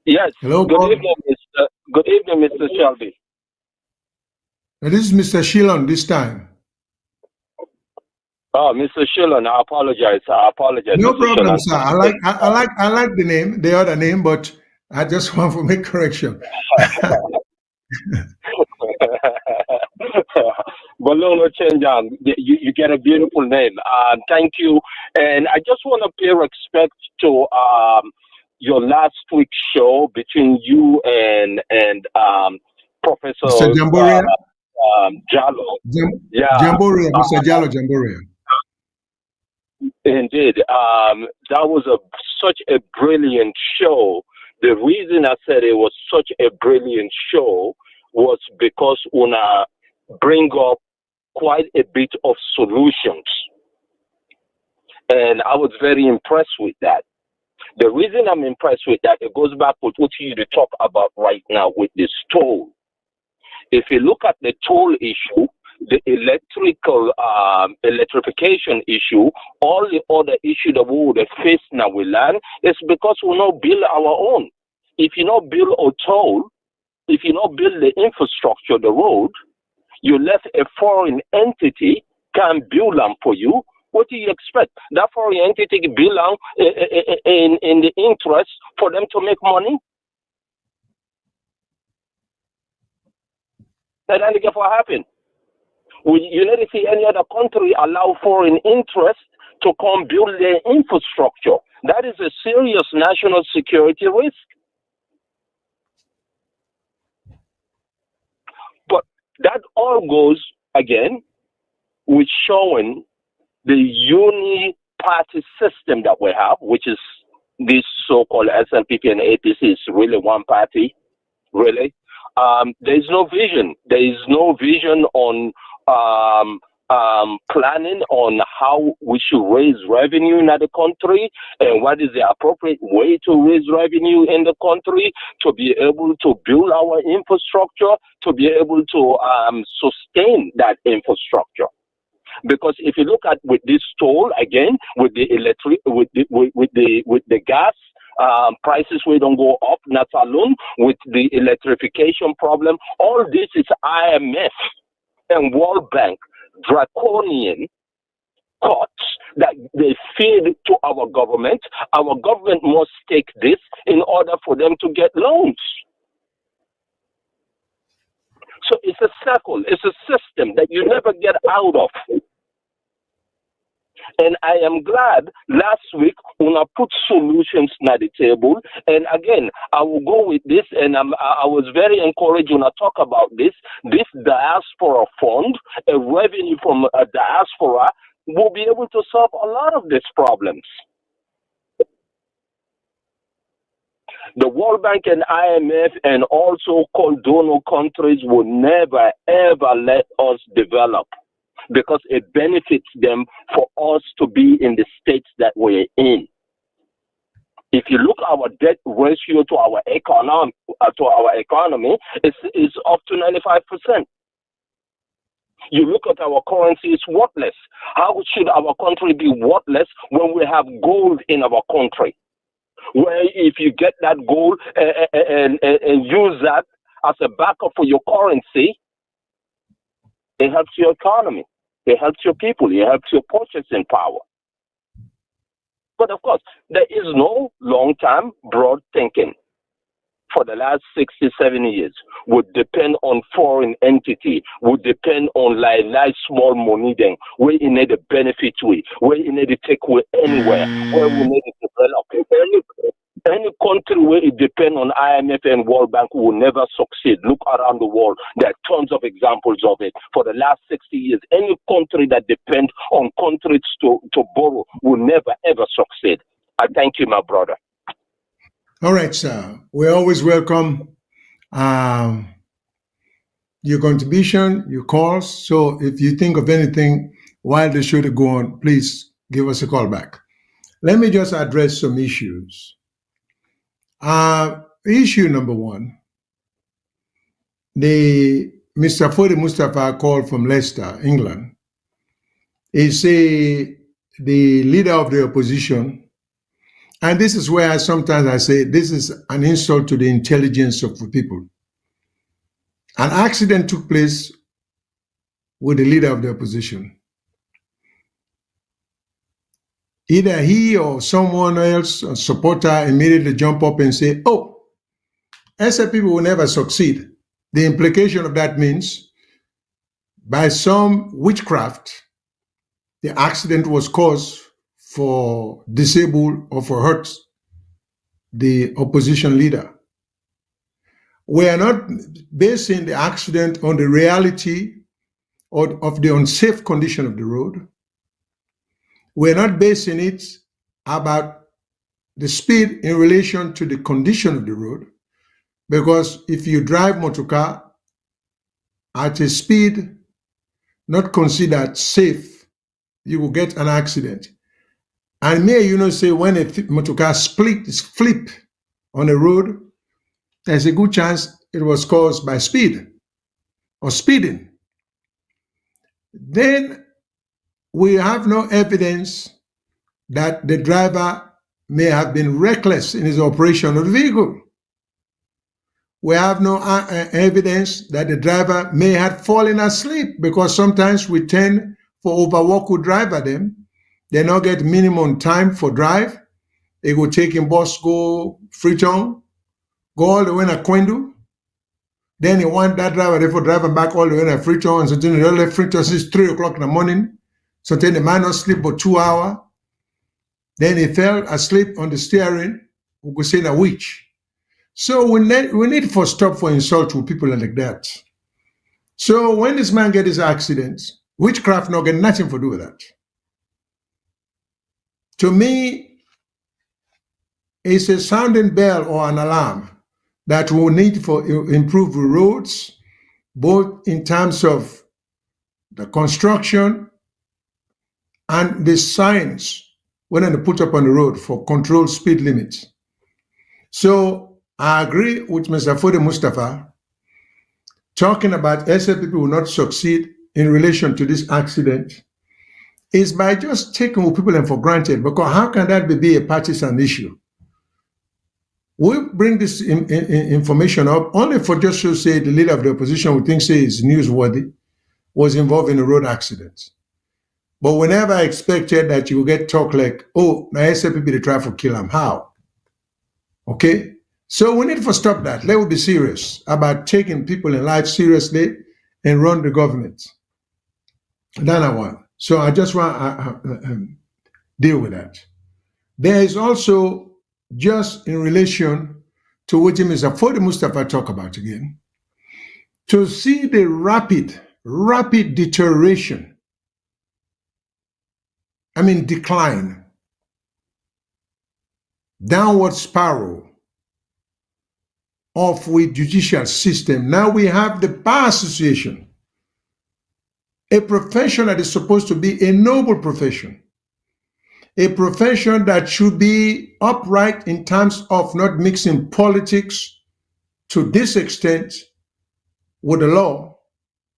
Yes. Hello. Good evening, Mr. Shelby. Now, this is Mr. Shilon this time. Oh, Mr. Shillon, I apologize. No Mr. problem, Shillon. sir. I like the name, the other name, but I just want to make correction. Balloon change on. You get a beautiful name. Thank you. And I just want to pay respect to your last week's show between you and Mr. Professor Jamboria, Jallo. Jam, Yeah, Jamboria, Mr. Jallo Jamboria. indeed. That was such a brilliant show. The reason I said it was such a brilliant show was because Una bring up quite a bit of solutions. And I was very impressed with that. The reason I'm impressed with that, it goes back with what you talk about right now with this toll. If you look at the toll issue, the electrification issue, all the other issue that we would face now we land is because we not build our own. If you not build a toll, if you not build the infrastructure, the road, you let a foreign entity can build them for you. What do you expect? That foreign entity build them in the interest for them to make money? That ain't what happened. You never see any other country allow foreign interest to come build their infrastructure. That is a serious national security risk. But that all goes, again, with showing the uni-party system that we have, which is this so-called SNPP and APC is really one party, really. There is no vision. There is no vision on planning on how we should raise revenue in the country and what is the appropriate way to raise revenue in the country to be able to build our infrastructure, to be able to sustain that infrastructure. Because if you look at with this toll again, with the electric, with the gas, prices will don't go up, not alone with the electrification problem. All this is IMF and World Bank draconian cuts that they feed to our government. Our government must take this in order for them to get loans. So it's a circle, it's a system that you never get out of. And I am glad last week when I put solutions on the table. And again, I will go with this, and I was very encouraged when I talk about this diaspora fund, a revenue from a diaspora, will be able to solve a lot of these problems. The World Bank and IMF and also called donor countries will never, ever let us develop, because it benefits them for us to be in the states that we're in. If you look at our debt ratio to our economy, it's up to 95%. You look at our currency, it's worthless. How should our country be worthless when we have gold in our country? Where if you get that gold and use that as a backup for your currency, it helps your economy. It helps your people. It helps your purchasing power. But of course, there is no long-term, broad thinking. For the last 67 years, would depend on foreign entity, would depend on like small money then, where you need to benefit with, where you need to take with anywhere, where we need to develop. Any country where it depends on IMF and World Bank will never succeed. Look around the world. There are tons of examples of it. For the last 60 years, any country that depends on countries to borrow will never, ever succeed. I thank you, my brother. All right, sir. We always welcome your contribution, your calls. So if you think of anything while the show to go on, please give us a call back. Let me just address some issues. Issue number one, the Mr. Fodi Mustafa called from Leicester, England. He say the leader of the opposition, and this is where sometimes I say this is an insult to the intelligence of the people. An accident took place with the leader of the opposition. either he or someone else, a supporter, immediately jump up and say, oh, SFP will never succeed. The implication of that means by some witchcraft, the accident was caused for disable or for hurt the opposition leader. We are not basing the accident on the reality of the unsafe condition of the road. We're not basing it about the speed in relation to the condition of the road, because if you drive motor car at a speed not considered safe, you will get an accident. And may you know, say when a motor car flip on a road, there's a good chance it was caused by speed or speeding. Then we have no evidence that the driver may have been reckless in his operation of the vehicle. We have no evidence that the driver may have fallen asleep, because sometimes we tend for overwork who driver them. They not get minimum time for drive. They go taking bus, go Freetown, go all the way to Kwendu. Then you want that driver therefore driving back all the way to Freetown, and so then they left Freetown since 3 o'clock in the morning. So then the man not sleep for 2 hours. Then he fell asleep on the steering. We could say a witch. So we need for stop for insult with people like that. So when this man get his accident, witchcraft not get nothing to do with that. To me, it's a sounding bell or an alarm that we need for improve the roads, both in terms of the construction and the signs when they put up on the road for controlled speed limits. So I agree with Mr. Fode Mustafa talking about SLPP will not succeed in relation to this accident is by just taking people in for granted, because how can that be a partisan issue? We bring this information up only for just to say the leader of the opposition we think say is newsworthy was involved in a road accident. But we never expected that you will get talk like, oh, now SLPP they try to kill him. How? Okay? So we need to stop that. Let's be serious about taking people in life seriously and run the government. That's one. So I just want to deal with that. There is also, just in relation to what Mr. Fode Mustafa talk about again, to see the rapid deterioration, decline, downward spiral of with judicial system. Now we have the Bar Association, a profession that is supposed to be a noble profession, a profession that should be upright in terms of not mixing politics to this extent with the law.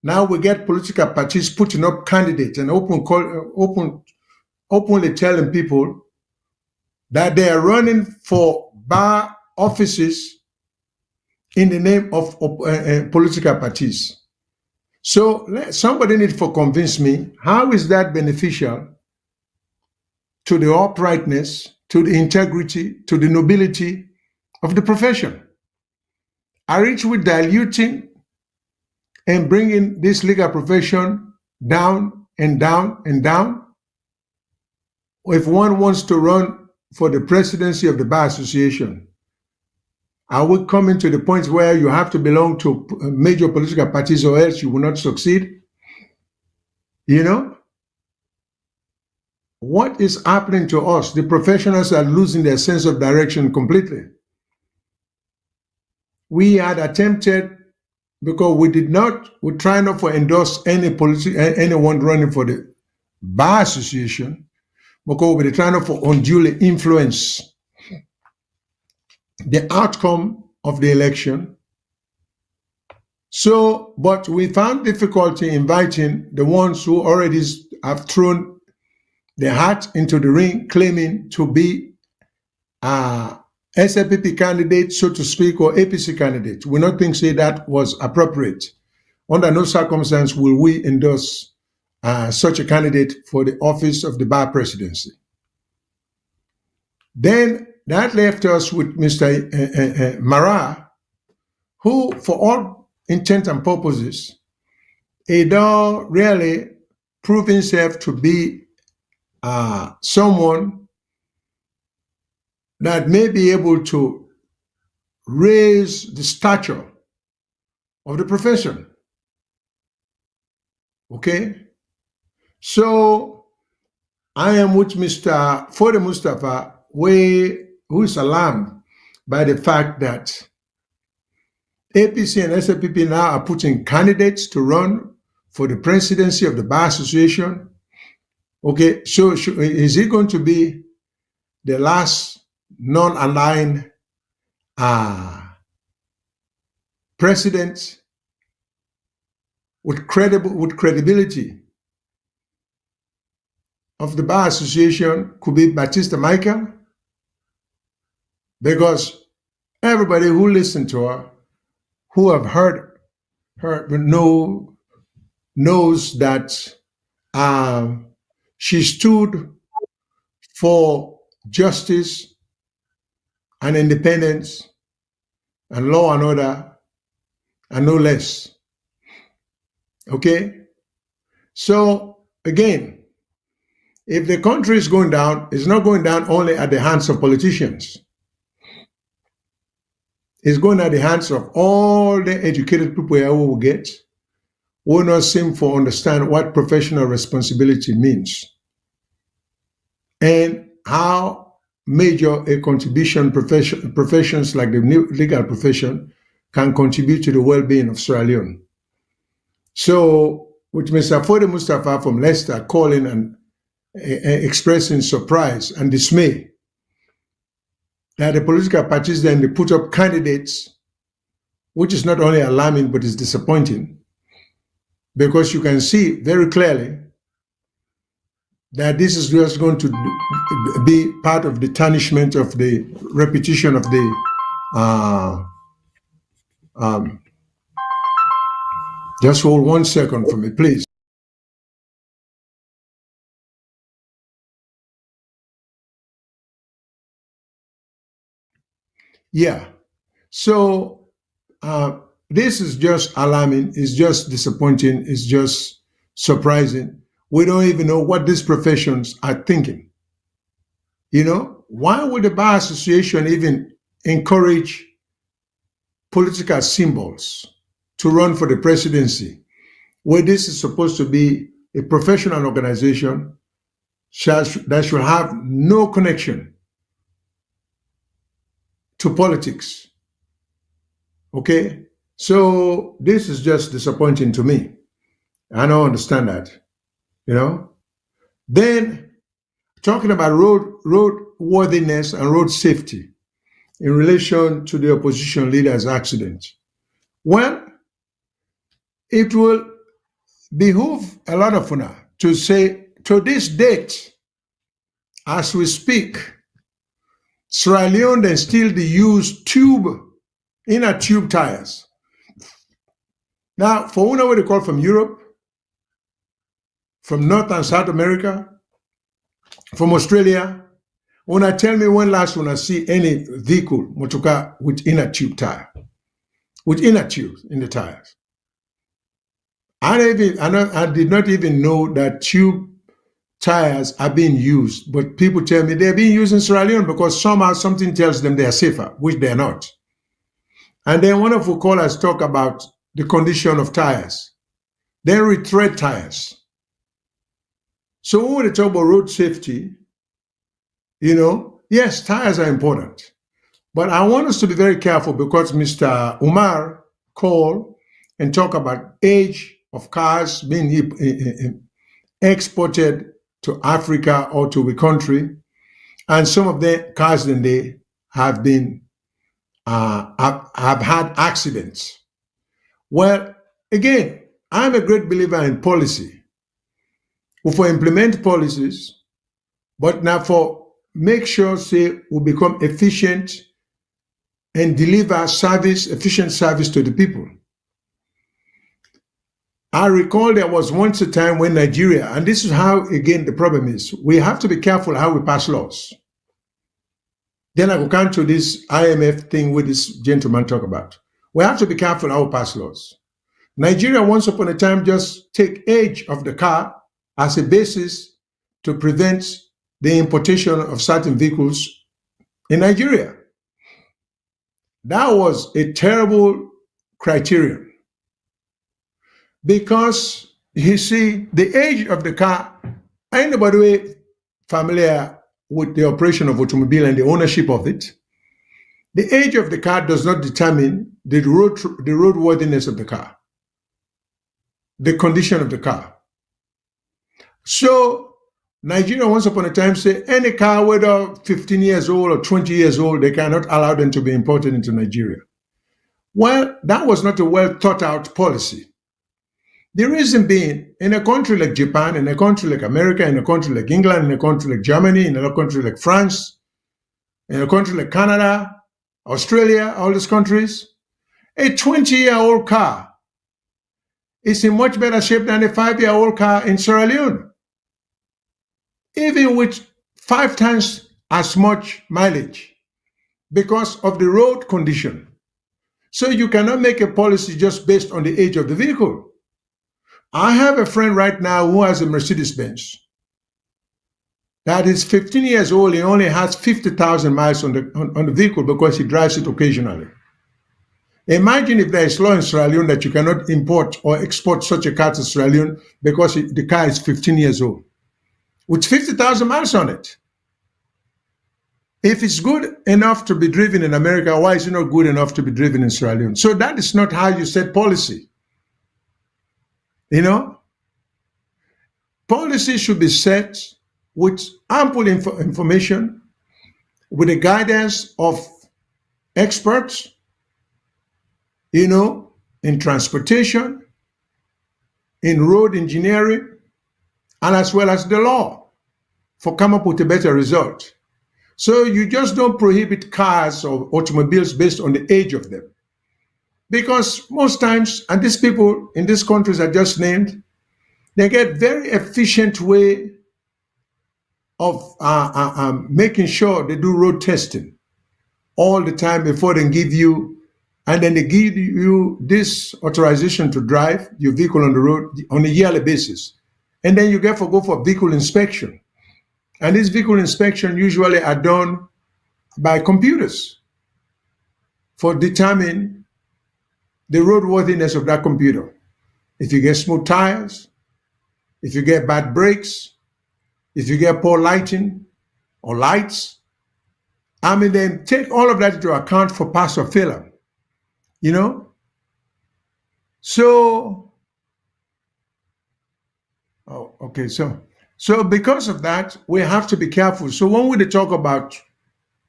Now we get political parties putting up candidates and openly telling people that they are running for bar offices in the name of political parties. So somebody needs to convince me, how is that beneficial to the uprightness, to the integrity, to the nobility of the profession? Are we diluting and bringing this legal profession down and down and down? If one wants to run for the presidency of the Bar Association, are we coming to the point where you have to belong to major political parties or else you will not succeed? You know? What is happening to us? The professionals are losing their sense of direction completely. We had attempted, because we try not to endorse anyone running for the Bar Association, because we're trying not to unduly influence the outcome of the election. So, but we found difficulty inviting the ones who already have thrown their hat into the ring, claiming to be SLPP candidate, so to speak, or APC candidate. We not think say that was appropriate. Under no circumstance will we endorse such a candidate for the office of the Bar presidency. Then that left us with Mr. Mara, who, for all intents and purposes, he don't really prove himself to be someone that may be able to raise the stature of the profession. Okay? So I am with Mr. Fode Mustafa, who is alarmed by the fact that APC and SFPP now are putting candidates to run for the presidency of the Bar Association. Okay, so is it going to be the last non-aligned president with credibility of the Bar Association? Could be Batista Michael, because everybody who listened to her, who have heard her, knows that she stood for justice and independence and law and order, and no less. Okay? So, again, if the country is going down, it's not going down only at the hands of politicians. It's going at the hands of all the educated people we will get, who will not seem to understand what professional responsibility means and how major a contribution professions like the legal profession can contribute to the well-being of Sierra Leone. So, with Mr. Fode Mustafa from Leicester calling and expressing surprise and dismay that the political parties then they put up candidates, which is not only alarming but is disappointing, because you can see very clearly that this is just going to be part of the tarnishment of the repetition of the just hold 1 second for me, please. Yeah. So this is just alarming. It's just disappointing. It's just surprising. We don't even know what these professions are thinking. You know, why would the Bar Association even encourage political symbols to run for the presidency, where this is supposed to be a professional organization that should have no connection to politics? Okay? So this is just disappointing to me. I don't understand that, you know? Then, talking about road worthiness and road safety in relation to the opposition leader's accident. Well, it will behoove a lot of us to say, to this date, as we speak, Sierra Leone then still use inner tube tires. Now, for one what they call from Europe, from North and South America, from Australia, when I tell me when last when I see any vehicle, motoka, with inner tube tire, with inner tubes in the tires. I did not even know that tube tires are being used, but people tell me they're being used in Sierra Leone because somehow something tells them they are safer, which they're not. And then one of our callers talk about the condition of tires. Then retread tires. So when we talk about road safety, you know, yes, tires are important. But I want us to be very careful because Mr. Umar called and talk about age of cars being exported to Africa or to a country, and some of the cars then they have been have had accidents. Well, again, I'm a great believer in policy. We for implement policies, but now for make sure say we become efficient and deliver efficient service to the people. I recall there was once a time when Nigeria, and this is how, again, the problem is, we have to be careful how we pass laws. Then I go come to this IMF thing with this gentleman talk about. We have to be careful how we pass laws. Nigeria once upon a time just take age of the car as a basis to prevent the importation of certain vehicles in Nigeria. That was a terrible criterion because you see the age of the car, anybody familiar with the operation of automobile and the ownership of it, the age of the car does not determine the roadworthiness of the car, the condition of the car. So Nigeria once upon a time said any car, whether 15 years old or 20 years old, they cannot allow them to be imported into Nigeria. Well, that was not a well thought out policy. The reason being, in a country like Japan, in a country like America, in a country like England, in a country like Germany, in a country like France, in a country like Canada, Australia, all these countries, a 20-year-old car is in much better shape than a 5-year-old car in Sierra Leone, even with 5 times as much mileage because of the road condition. So you cannot make a policy just based on the age of the vehicle. I have a friend right now who has a Mercedes-Benz that is 15 years old. He only has 50,000 miles on the vehicle because he drives it occasionally. Imagine if there is law in Sierra Leone that you cannot import or export such a car to Sierra Leone because the car is 15 years old with 50,000 miles on it. If it's good enough to be driven in America, why is it not good enough to be driven in Sierra Leone? So that is not how you set policy. You know, policy should be set with ample information, with the guidance of experts, you know, in transportation, in road engineering, and as well as the law for come up with a better result. So you just don't prohibit cars or automobiles based on the age of them. Because most times, and these people in these countries I just named, they get very efficient way of making sure they do road testing all the time before they give you, and then they give you this authorization to drive your vehicle on the road on a yearly basis. And then you go for vehicle inspection. And this vehicle inspection usually are done by computers for determining the roadworthiness of that computer. If you get smooth tires, if you get bad brakes, if you get poor lighting or lights, I mean, then take all of that into account for pass or failure, you know? So, okay, so because of that, we have to be careful. So when we talk about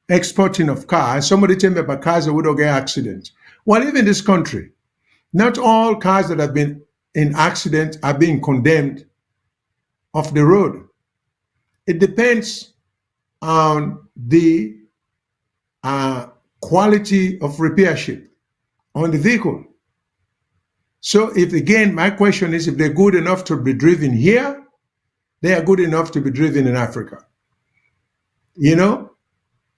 exporting of cars, somebody tell me about cars that would not get accidents. Well, even in this country, not all cars that have been in accident are being condemned off the road. It depends on the quality of repairship on the vehicle. So if, again, my question is, if they're good enough to be driven here, they are good enough to be driven in Africa. You know?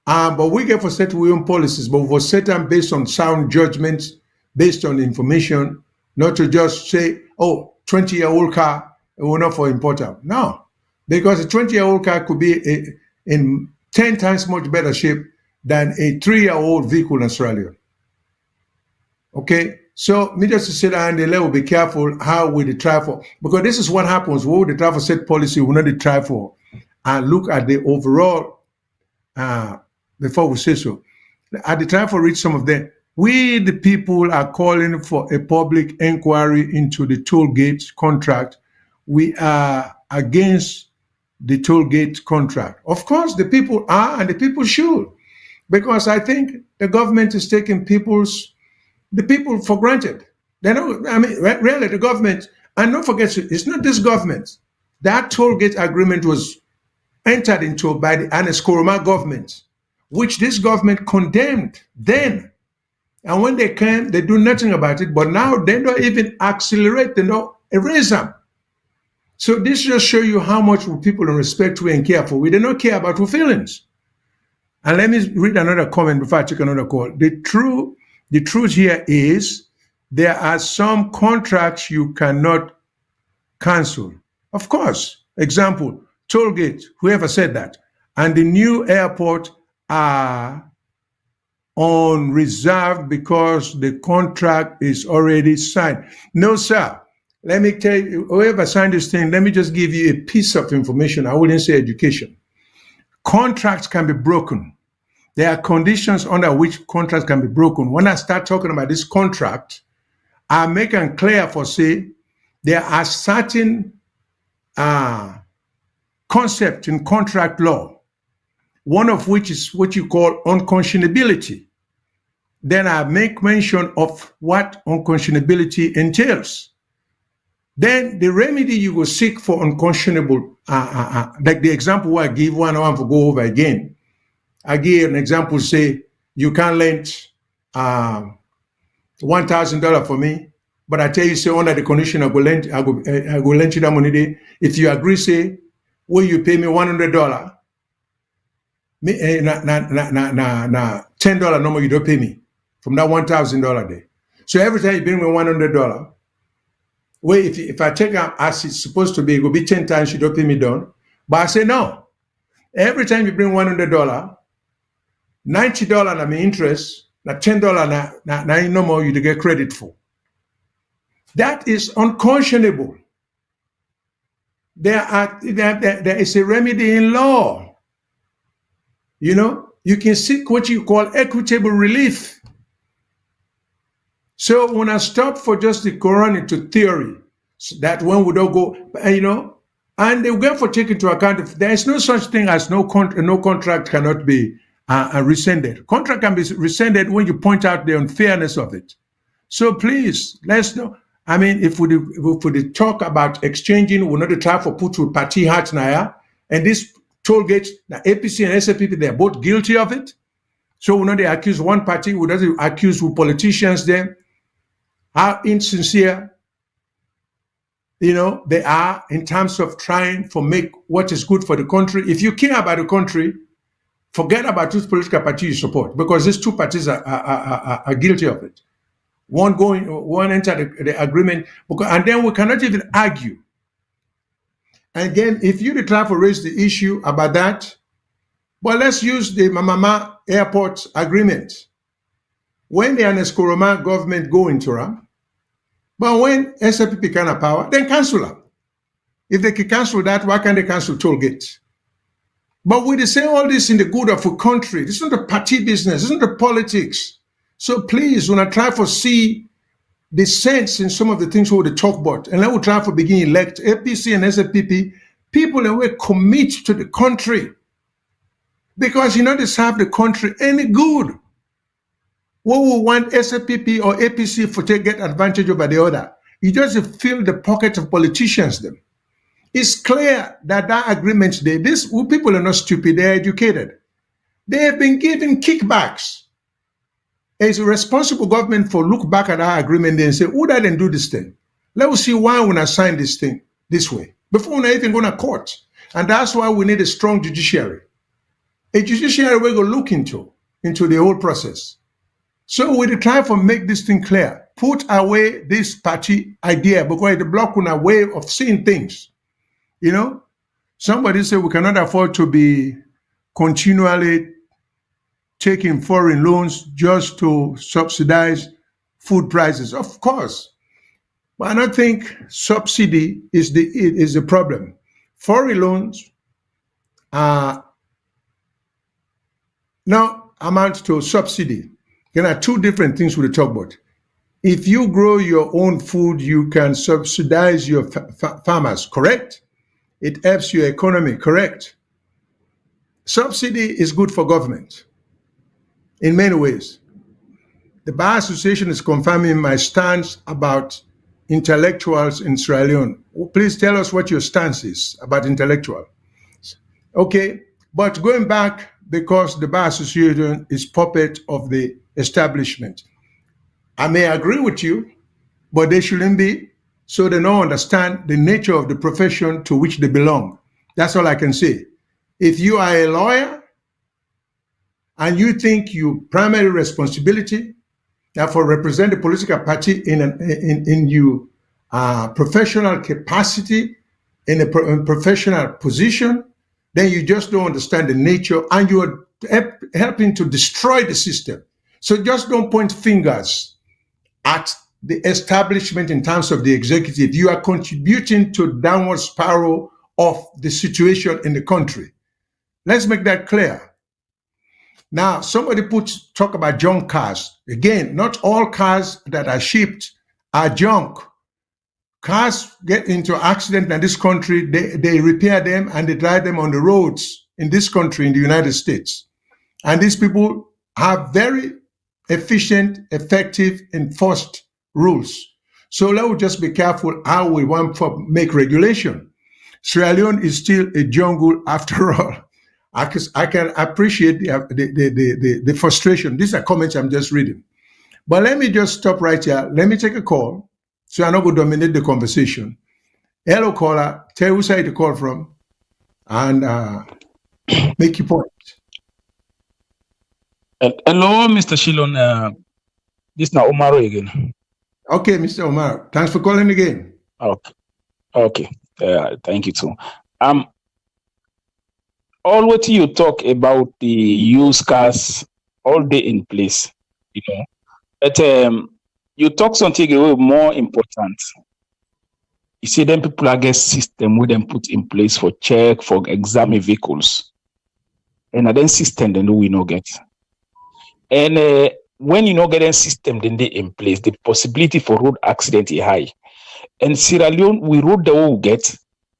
But we get for set we own policies, but for set them based on sound judgments, based on information, not to just say, oh, 20-year-old car, we're not for importer. No, because a 20-year-old car could be in 10 times much better shape than a 3-year-old vehicle in Australia. Okay, so me just to sit down and let be careful how we try for, because this is what happens when we try for set policy, we not try for and look at the overall before we say so. At the time for read some of them, we the people are calling for a public inquiry into the toll gate contract. We are against the toll gate contract. Of course, the people are, and the people should, because I think the government is taking the people for granted. They don't, I mean, really, the government, and don't forget, it's not this government. That toll gate agreement was entered into by the Ernest Koroma government, which this government condemned then. And when they came, they do nothing about it, but now they don't even accelerate, they don't erase them. So this just shows you how much people in respect we and care for. We do not care about our feelings. And let me read another comment before I take another call. The truth here is there are some contracts you cannot cancel. Of course. Example, tollgate, whoever said that. And the new airport are on reserve because the contract is already signed. No, sir. Let me tell you, whoever signed this thing, let me just give you a piece of information. I wouldn't say education. Contracts can be broken. There are conditions under which contracts can be broken. When I start talking about this contract, I make it clear for say there are certain concepts in contract law, one of which is what you call unconscionability. Then I make mention of what unconscionability entails. Then the remedy you will seek for unconscionable, like the example I give, one I want to go over again. I give an example, say, you can't lend $1,000 for me, but I tell you, say, under the condition I go lend you that money there. If you agree, say, will you pay me $100? $10 no more, you don't pay me from that $1,000 there. So every time you bring me $100, well, if I take out as it's supposed to be, it will be 10 times you don't pay me down. But I say no. Every time you bring $100, $90 na my interest, na $10 na no more you to get credit for. That is unconscionable. There is a remedy in law. You know, you can seek what you call equitable relief. So when I stop for just the Quran into theory, so that when we don't go, you know, and they will for take into account if there is no such thing as no contract cannot be rescinded. Contract can be rescinded when you point out the unfairness of it. So please, let's know. I mean, if we talk about exchanging, we're not try for put to party hat now, and this toll gate, the APC and SFPP, they're both guilty of it. So we know they accuse one party, we doesn't accuse politicians there. How insincere, you know, they are in terms of trying to make what is good for the country. If you care about the country, forget about which political party you support, because these two parties are guilty of it. One enter the agreement, and then we cannot even argue. And again, if you try to raise the issue about that, well, let's use the Mamama Airport agreement. When the Aneskoroma government go into them, but when SFPP can have power, then cancel them. If they can cancel that, why can't they cancel toll gates? But we say all this in the good of a country. This is not a party business. This is not the politics. So please, when I try to see the sense in some of the things we talk about, and then we try to begin elect APC and SFPP, people that will commit to the country. Because you know they serve the country any good. What we want SFPP or APC for to get advantage over the other? You just fill the pocket of politicians them. It's clear that agreement today, these people are not stupid, they're educated. They have been given kickbacks. As a responsible government for look back at our agreement and say, who didn't do this thing? Let us see why we sign this thing this way, before we even go to court. And that's why we need a strong judiciary. A judiciary we're going to look into the whole process. So we try to make this thing clear. Put away this party idea, because it blocks our way of seeing things. You know, somebody said we cannot afford to be continually taking foreign loans just to subsidize food prices. Of course, but I don't think subsidy is the problem. Foreign loans are now amount to subsidy. There are two different things we talk about. If you grow your own food, you can subsidize your farmers, correct? It helps your economy, correct? Subsidy is good for government in many ways. The Bar Association is confirming my stance about intellectuals in Sierra Leone. Please tell us what your stance is about intellectuals. Okay, but going back, because the Bar Association is puppet of the establishment. I may agree with you, but they shouldn't be, so they don't understand the nature of the profession to which they belong. That's all I can say. If you are a lawyer, and you think your primary responsibility for represent the political party in your professional capacity, in a professional position, then you just don't understand the nature, and you're helping to destroy the system. So just don't point fingers at the establishment in terms of the executive. You are contributing to downward spiral of the situation in the country. Let's make that clear. Now, somebody talk about junk cars. Again, not all cars that are shipped are junk. Cars get into accident in this country, they repair them and they drive them on the roads in this country, in the United States. And these people have very efficient, effective, enforced rules. So let's just be careful how we want to make regulation. Sierra Leone is still a jungle after all. I can appreciate the frustration. These are comments I'm just reading. But let me just stop right here. Let me take a call, so I'm not going to dominate the conversation. Hello, caller. Tell who side you call from, and make your point. Hello, Mr. Shilon. This is now Omaro again. Okay, Mr. Omar. Thanks for calling again. Okay. Thank you too. All what you talk about the used cars all day in place, but you talk something more important. You see, then people against system we then put in place for check, for examine vehicles, and then system then we no get. And when you no get a system then they in place, the possibility for road accident is high. And Sierra Leone, we road the way we get,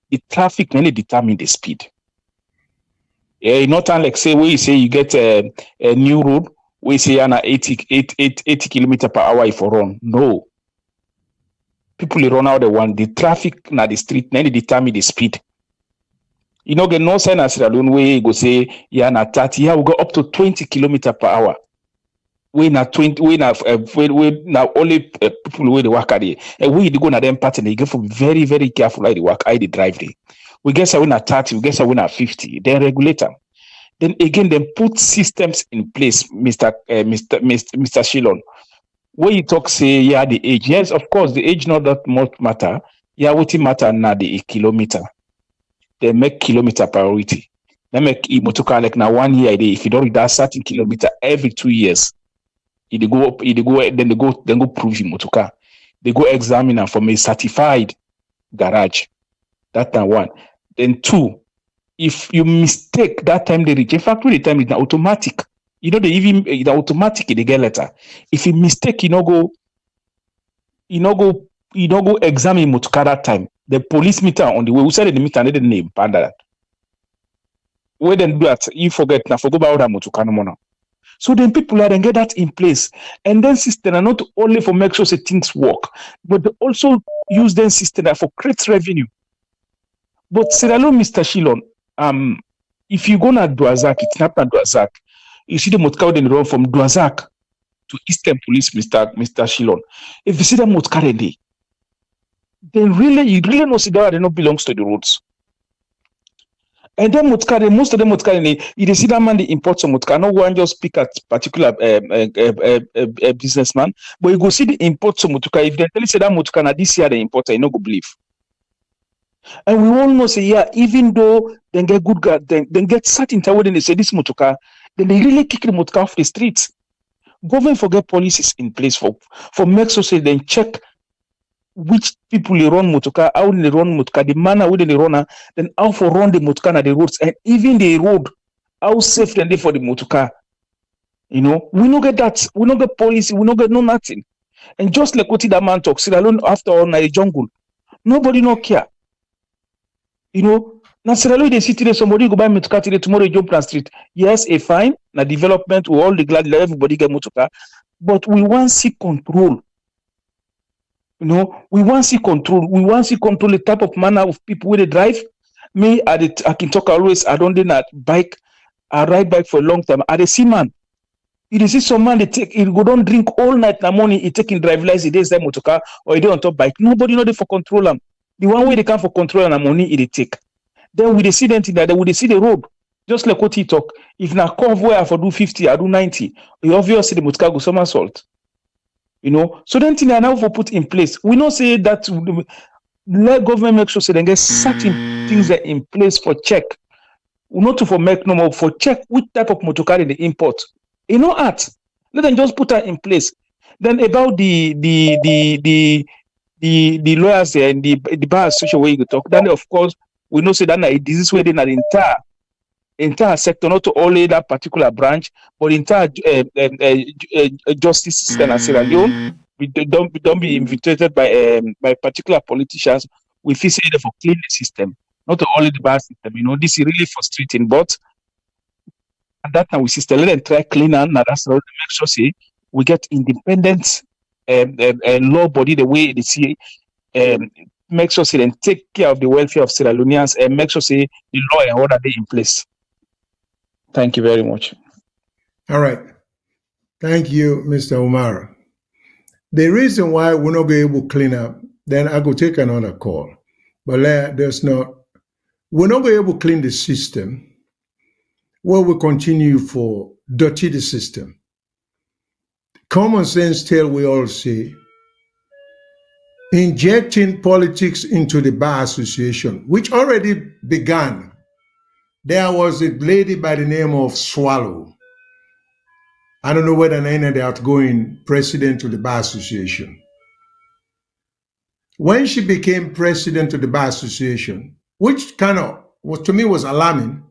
the traffic mainly determine the speed. Not unlike say where you say you get a new road, we say an 80 kilometers per hour if you run. No. People run out the one, the traffic na the street, then they determine the speed. You know, get no sign as Sierra Leone where you go say na 30, we go up to 20 kilometers per hour. We na 20, we na only people where they work at it. And we go na them pattern, you get to be very, very careful how they work, how they drive there. We guess I win at 30, we guess I win at 50. Then regulate them. Then again, then put systems in place, Mr. Shilon. Where you talk, say, the age. Yes, of course, the age not that much matter. What it matter now the kilometer. They make kilometer priority. They make motoka like now 1 year a day. If you don't read that certain kilometer every 2 years, then they go prove your motoka. They go examine from a certified garage. That time one. Then two, if you mistake that time they reach, in fact, when the time is automatic. They even the automatic they get letter. If you mistake, you no go examine motoka that time. The police meter on the way. We said the meter and they didn't name that. Where then do that, you forget now forget about that motoka no more now. So then people are then get that in place. And then system are not only for make sure say things work, but they also use then system for create revenue. But Sierra Leone, Mr. Shilon, if you go to Duazak, it's not Duazak. You see the motoka then run from Duazak to Eastern Police, Mr. Shilon. If you see the motoka there, then you really know see that they not belongs to the roads. And then motoka, most of them motoka, you see that man they import some motoka. No one just pick at particular businessman, but you go see the import some motoka. If they tell you say that motoka na this year they import, you no go believe. And we all know say even though they get good guard, then get certain time when they say this motoka, then they really kick the motoka off the streets. Government forget policies in place for make so say then check which people they run motoka, how they run motoka, the manner where they run, then how for run the motoka na the roads, and even the road, how safe then they for the motoka. We no get that. We no get policy. We no get no nothing. And just like what that man talks, Sierra Leone after all na the jungle, nobody no care. Now Sierra Leone they see today somebody go buy motoka today, tomorrow you jump on street. Yes, a fine, na development, we all the glad that everybody get motoka, but we want see control. We want see control. We want see control the type of manner of people where they drive. Me, I can talk always. I don't do that bike. I ride bike for a long time. I see man. You see some man they take. He go don't drink all night na morning. He taking drive license. He dey motoka or he dey on top bike. Nobody know they for control them. The one way they can for control and money they take. Then we see them thing that we see the road. Just like what he talk. If na convoy I for do 50, I do 90. You obviously the motor car go somersault. You know, so then thing I now for put in place. We not say that let government make sure so they get certain things that in place for check. We not to for make no more for check which type of motor car they import. You know, let them just put that in place. Then about the lawyers and the bar association where you talk. Then of course we know say that a disease where they not entire sector, not only that particular branch, but entire justice system in Sierra Leone. We don't be infiltrated by particular politicians. We feel say for clean the system, not only the bar system. You know, this is really frustrating. But at that time we still let them try clean and that's how to make sure say we get independent law body the way they see. Make sure say then take care of the welfare of Sierra Leoneans and make sure say the law and order they in place. Thank you very much. All right. Thank you, Mr. Umara. The reason why we're not going to be able to clean up, then I go take another call. But we're not going to be able to clean the system. Well, we continue for dirty the system. Common sense tell we all say, injecting politics into the bar association, which already began. There was a lady by the name of Swallow. I don't know whether Nina the outgoing president of the Bar Association. When she became president of the Bar Association, which kind of to me was alarming,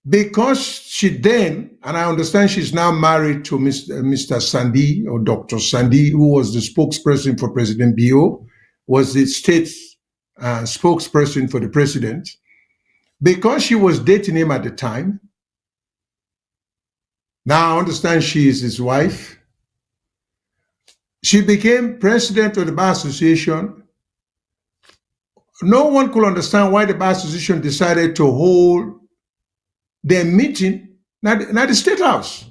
because she then, and I understand she's now married to Mr. Sandy or Dr. Sandy, who was the spokesperson for President Bio, was the state spokesperson for the president. Because she was dating him at the time, now I understand she is his wife. She became president of the Bar Association. No one could understand why the Bar Association decided to hold their meeting at the State House.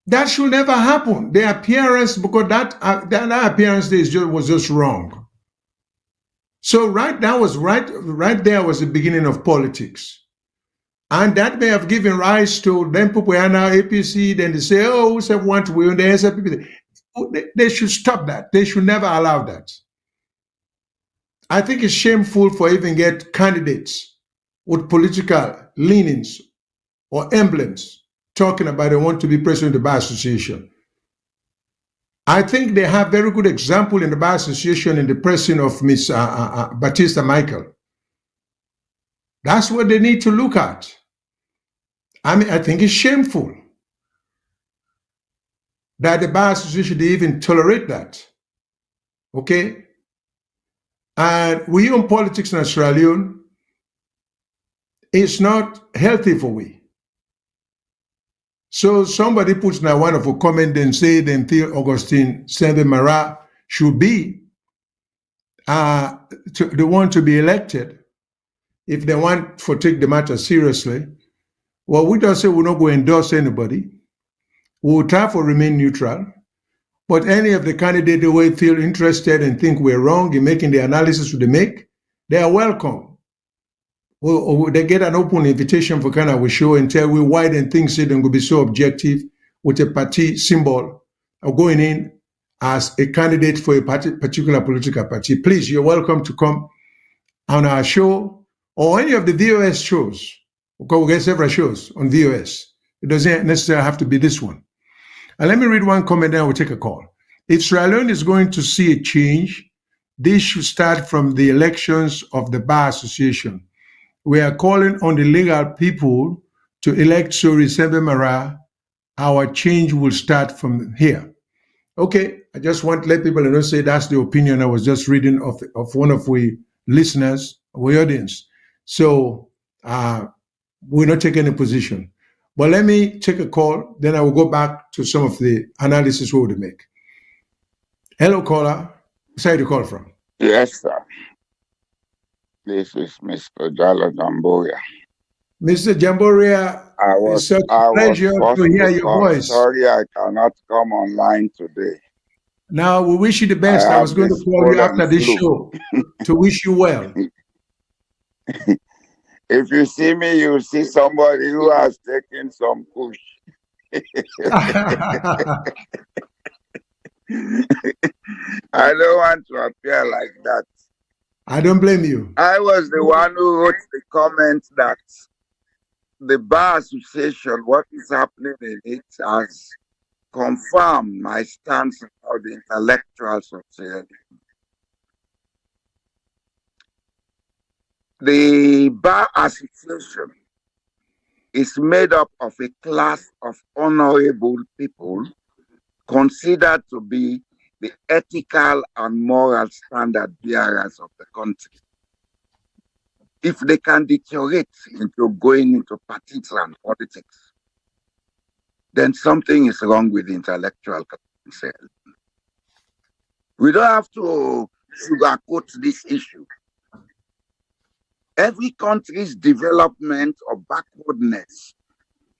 That should never happen. The appearance, because that appearance was just wrong. So that was right there was the beginning of politics. And that may have given rise to then people are now APC, then they say, oh, we want to win the SFP. They should stop that. They should never allow that. I think it's shameful for even get candidates with political leanings or emblems talking about they want to be president of the Bar Association. I think they have very good example in the Bar Association in the person of Miss Batista Michael. That's what they need to look at. I mean, I think it's shameful that the Bar Association, they even tolerate that. Okay? And we own politics in Sierra Leone. It's not healthy for we. So somebody puts now one of a comment and say then Theo Augustine Sembe Mara should be the one to be elected if they want to take the matter seriously. Well, we don't say we're not going to endorse anybody. We will try to remain neutral. But any of the candidates who will feel interested and think we're wrong in making the analysis they make, they are welcome. Or they get an open invitation for kind of a show and tell we why then things say they're going to be so objective with a party symbol or going in as a candidate for a particular political party. Please, you're welcome to come on our show or any of the VOS shows. Because we get several shows on VOS. It doesn't necessarily have to be this one. And let me read one comment, then we'll take a call. If Sierra Leone is going to see a change, this should start from the elections of the Bar Association. We are calling on the legal people to elect Sori Sembe Mara. Our change will start from here. Okay, I just want to let people know, say that's the opinion I was just reading of one of we listeners, we audience. So we're not taking a position. But let me take a call, then I will go back to some of the analysis we would make. Hello, caller. Where do you call from? Yes, sir. This is Mr. Jalo Jamboria. Mr. Jamboria, it's such a pleasure to hear your voice. Sorry, I cannot come online today. Now, we wish you the best. I was going to call you after this show to wish you well. If you see me, you see somebody who has taken some push. I don't want to appear like that. I don't blame you. I was the one who wrote the comment that the Bar Association, what is happening in it, has confirmed my stance about the intellectuals of Sierra Leone. The Bar Association is made up of a class of honorable people considered to be the ethical and moral standard bearers of the country. If they can deteriorate into going into parties and politics, then something is wrong with the intellectual council. We don't have to sugarcoat this issue. Every country's development or backwardness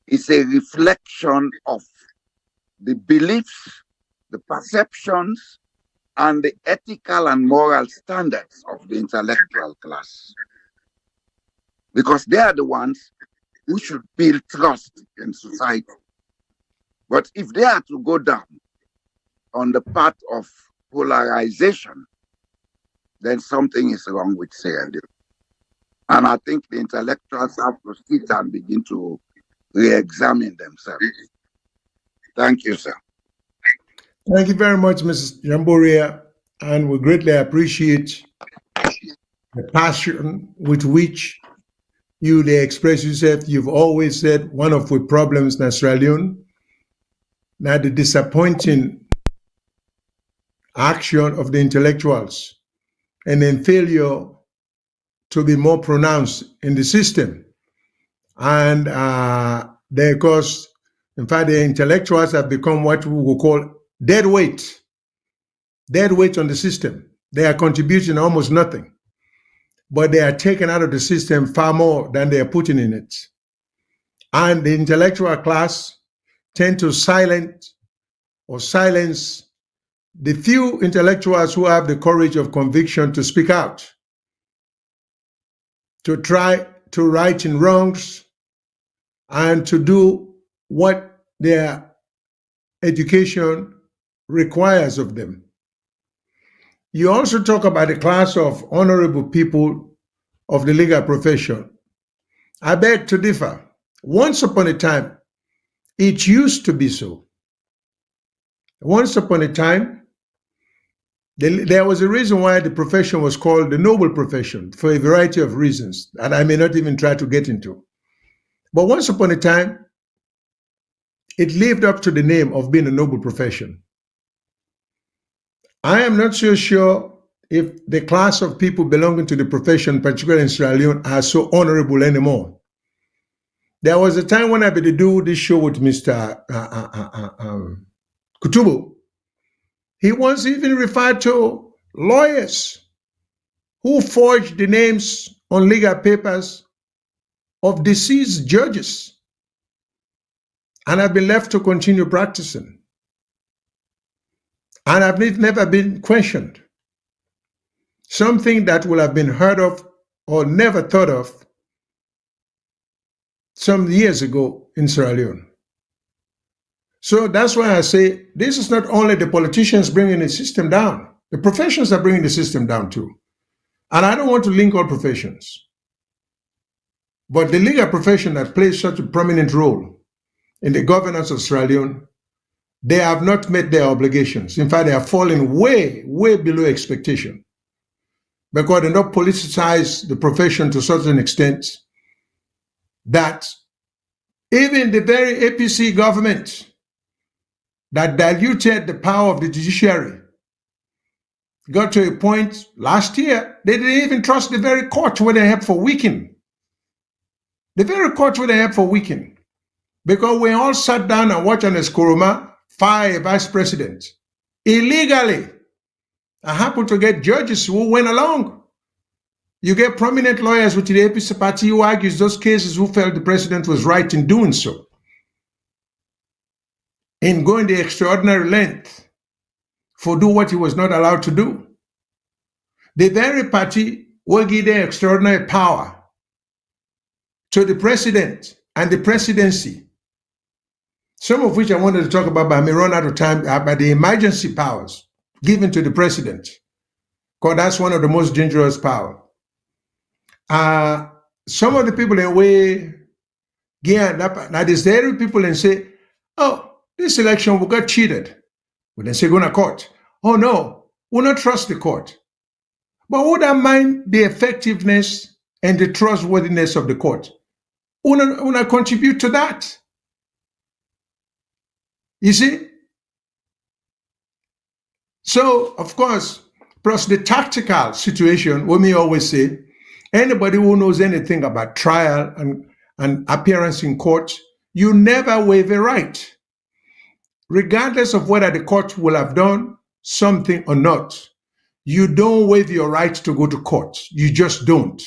is a reflection of the beliefs, the perceptions, and the ethical and moral standards of the intellectual class. Because they are the ones who should build trust in society. But if they are to go down on the path of polarization, then something is wrong with Sierra Leone. And I think the intellectuals have to sit and begin to re-examine themselves. Thank you, sir. Thank you very much, Mrs. Jamboria, and we greatly appreciate the passion with which you express yourself. You've always said one of the problems in Sierra Leone, now the disappointing action of the intellectuals and then failure to be more pronounced in the system. And because, in fact, the intellectuals have become what we will call dead weight on the system. They are contributing almost nothing, but they are taken out of the system far more than they are putting in it. And the intellectual class tend to silence the few intellectuals who have the courage of conviction to speak out, to try to right in wrongs, and to do what their education requires of them. You also talk about the class of honorable people of the legal profession. I beg to differ. Once upon a time, it used to be so. Once upon a time, there was a reason why the profession was called the noble profession, for a variety of reasons that I may not even try to get into. But once upon a time, it lived up to the name of being a noble profession. I am not so sure if the class of people belonging to the profession, particularly in Sierra Leone, are so honorable anymore. There was a time when I began to do this show with Mr. Kutubu. He once even referred to lawyers who forged the names on legal papers of deceased judges and have been left to continue practicing. And have never been questioned. Something that would have been heard of or never thought of some years ago in Sierra Leone. So that's why I say this is not only the politicians bringing the system down, the professions are bringing the system down too. And I don't want to link all professions. But the legal profession that plays such a prominent role in the governance of Sierra Leone, they have not met their obligations. In fact, they are falling way, way below expectation because they not politicize the profession to such an extent that even the very APC government that diluted the power of the judiciary got to a point last year, they didn't even trust the very court where they have for weakening. The very court where they have for weakening. Because we all sat down and watched an Eskoroma fire a vice president illegally. I happened to get judges who went along. You get prominent lawyers with the APC party who argues those cases who felt the president was right in doing so, in going the extraordinary length for do what he was not allowed to do. The very party will give them extraordinary power to the president and the presidency, some of which I wanted to talk about, but I may run out of time, about the emergency powers given to the president, because that's one of the most dangerous powers. Some of the people in way, now there's the people and say, oh, this election we got cheated. Well, then say go to court. Oh no, we'll not trust the court. But would I mind the effectiveness and the trustworthiness of the court? Will not contribute to that? You see? So, of course, plus the tactical situation, what me always say, anybody who knows anything about trial and appearance in court, you never waive a right. Regardless of whether the court will have done something or not, you don't waive your right to go to court. You just don't.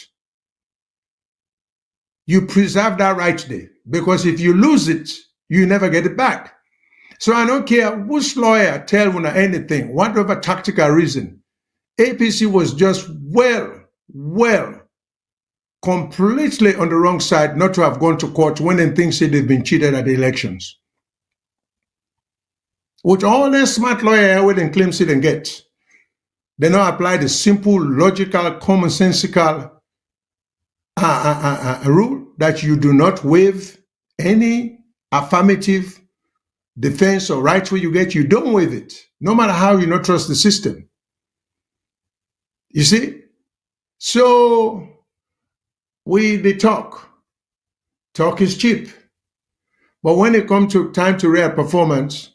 You preserve that right there, because if you lose it, you never get it back. So I don't care which lawyer tell you anything, whatever tactical reason. APC was just completely on the wrong side not to have gone to court when they think say they've been cheated at the elections. Which all the smart lawyer wouldn't claim sit and get. They now apply the simple, logical, commonsensical rule that you do not waive any affirmative defense or right where you get, you don't waive it, no matter how you not trust the system. You see? So they talk is cheap. But when it comes to time to real performance,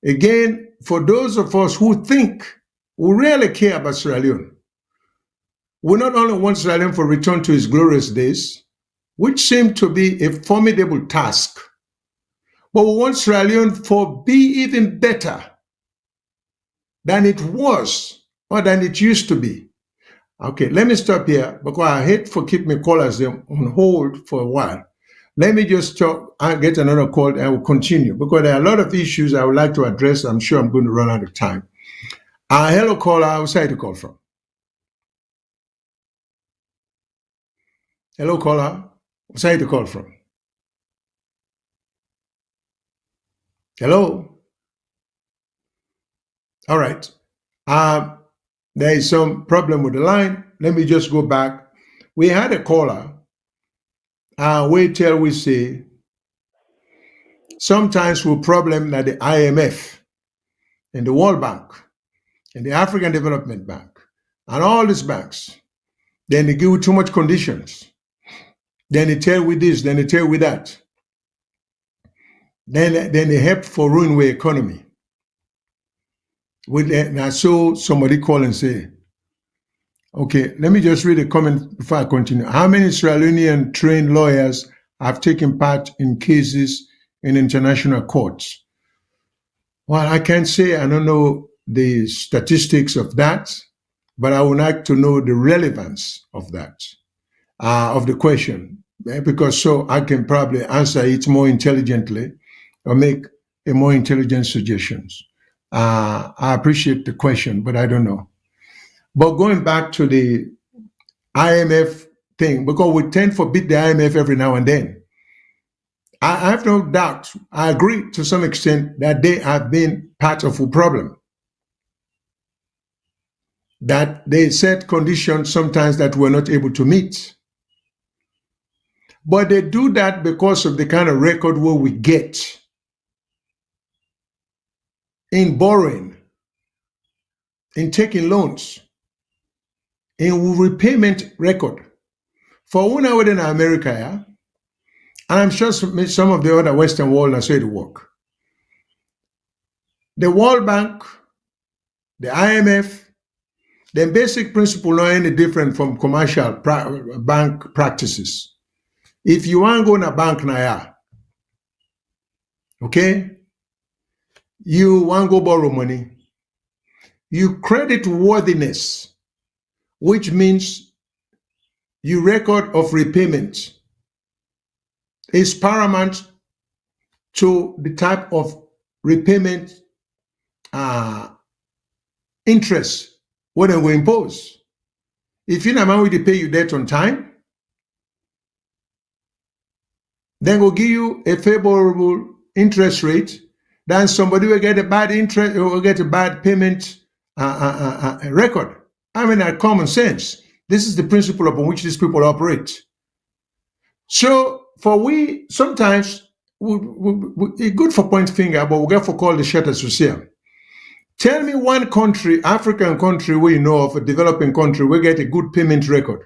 again, for those of us who think we really care about Sierra Leone, we not only want Sierra Leone for return to its glorious days, which seem to be a formidable task, but we want Sierra Leone for be even better than it was or than it used to be. Okay, let me stop here because I hate for keep my callers on hold for a while. Let me just talk, I'll get another call and I will continue because there are a lot of issues I would like to address. I'm sure I'm going to run out of time. Hello caller, outside the call from. Hello caller, outside the call from. Hello? All right. There is some problem with the line. Let me just go back. We had a caller. Wait till we say, sometimes we problem that the IMF and the World Bank and the African Development Bank and all these banks, then they give you too much conditions. Then they tell we this, then they tell we that. Then they help for ruin the economy. Now, so somebody call and say, okay, let me just read a comment before I continue. How many Sierra Leonean trained lawyers have taken part in cases in international courts? Well, I can't say, I don't know the statistics of that, but I would like to know the relevance of that, of the question, because so I can probably answer it more intelligently or make a more intelligent suggestions. I appreciate the question, but I don't know. But going back to the IMF thing, because we tend to forbid the IMF every now and then. I have no doubt, I agree to some extent that they have been part of a problem. That they set conditions sometimes that we're not able to meet. But they do that because of the kind of record where we get in borrowing, in taking loans, in repayment record. For one hour in America, yeah, and I'm sure some of the other Western world are saying to work. The World Bank, the IMF, the basic principle not any different from commercial bank practices. If you want to go in a bank now, okay, you want to go borrow money, you credit worthiness, which means your record of repayment is paramount to the type of repayment interest what they will impose. If you know man will pay you debt on time, then will give you a favorable interest rate, then somebody will get a bad interest or will get a bad payment record. I mean, common sense. This is the principle upon which these people operate. So for we, sometimes, it's good for point finger, but we get for call the shirt as we see. Tell me one country, African country, where you know of, a developing country, we get a good payment record,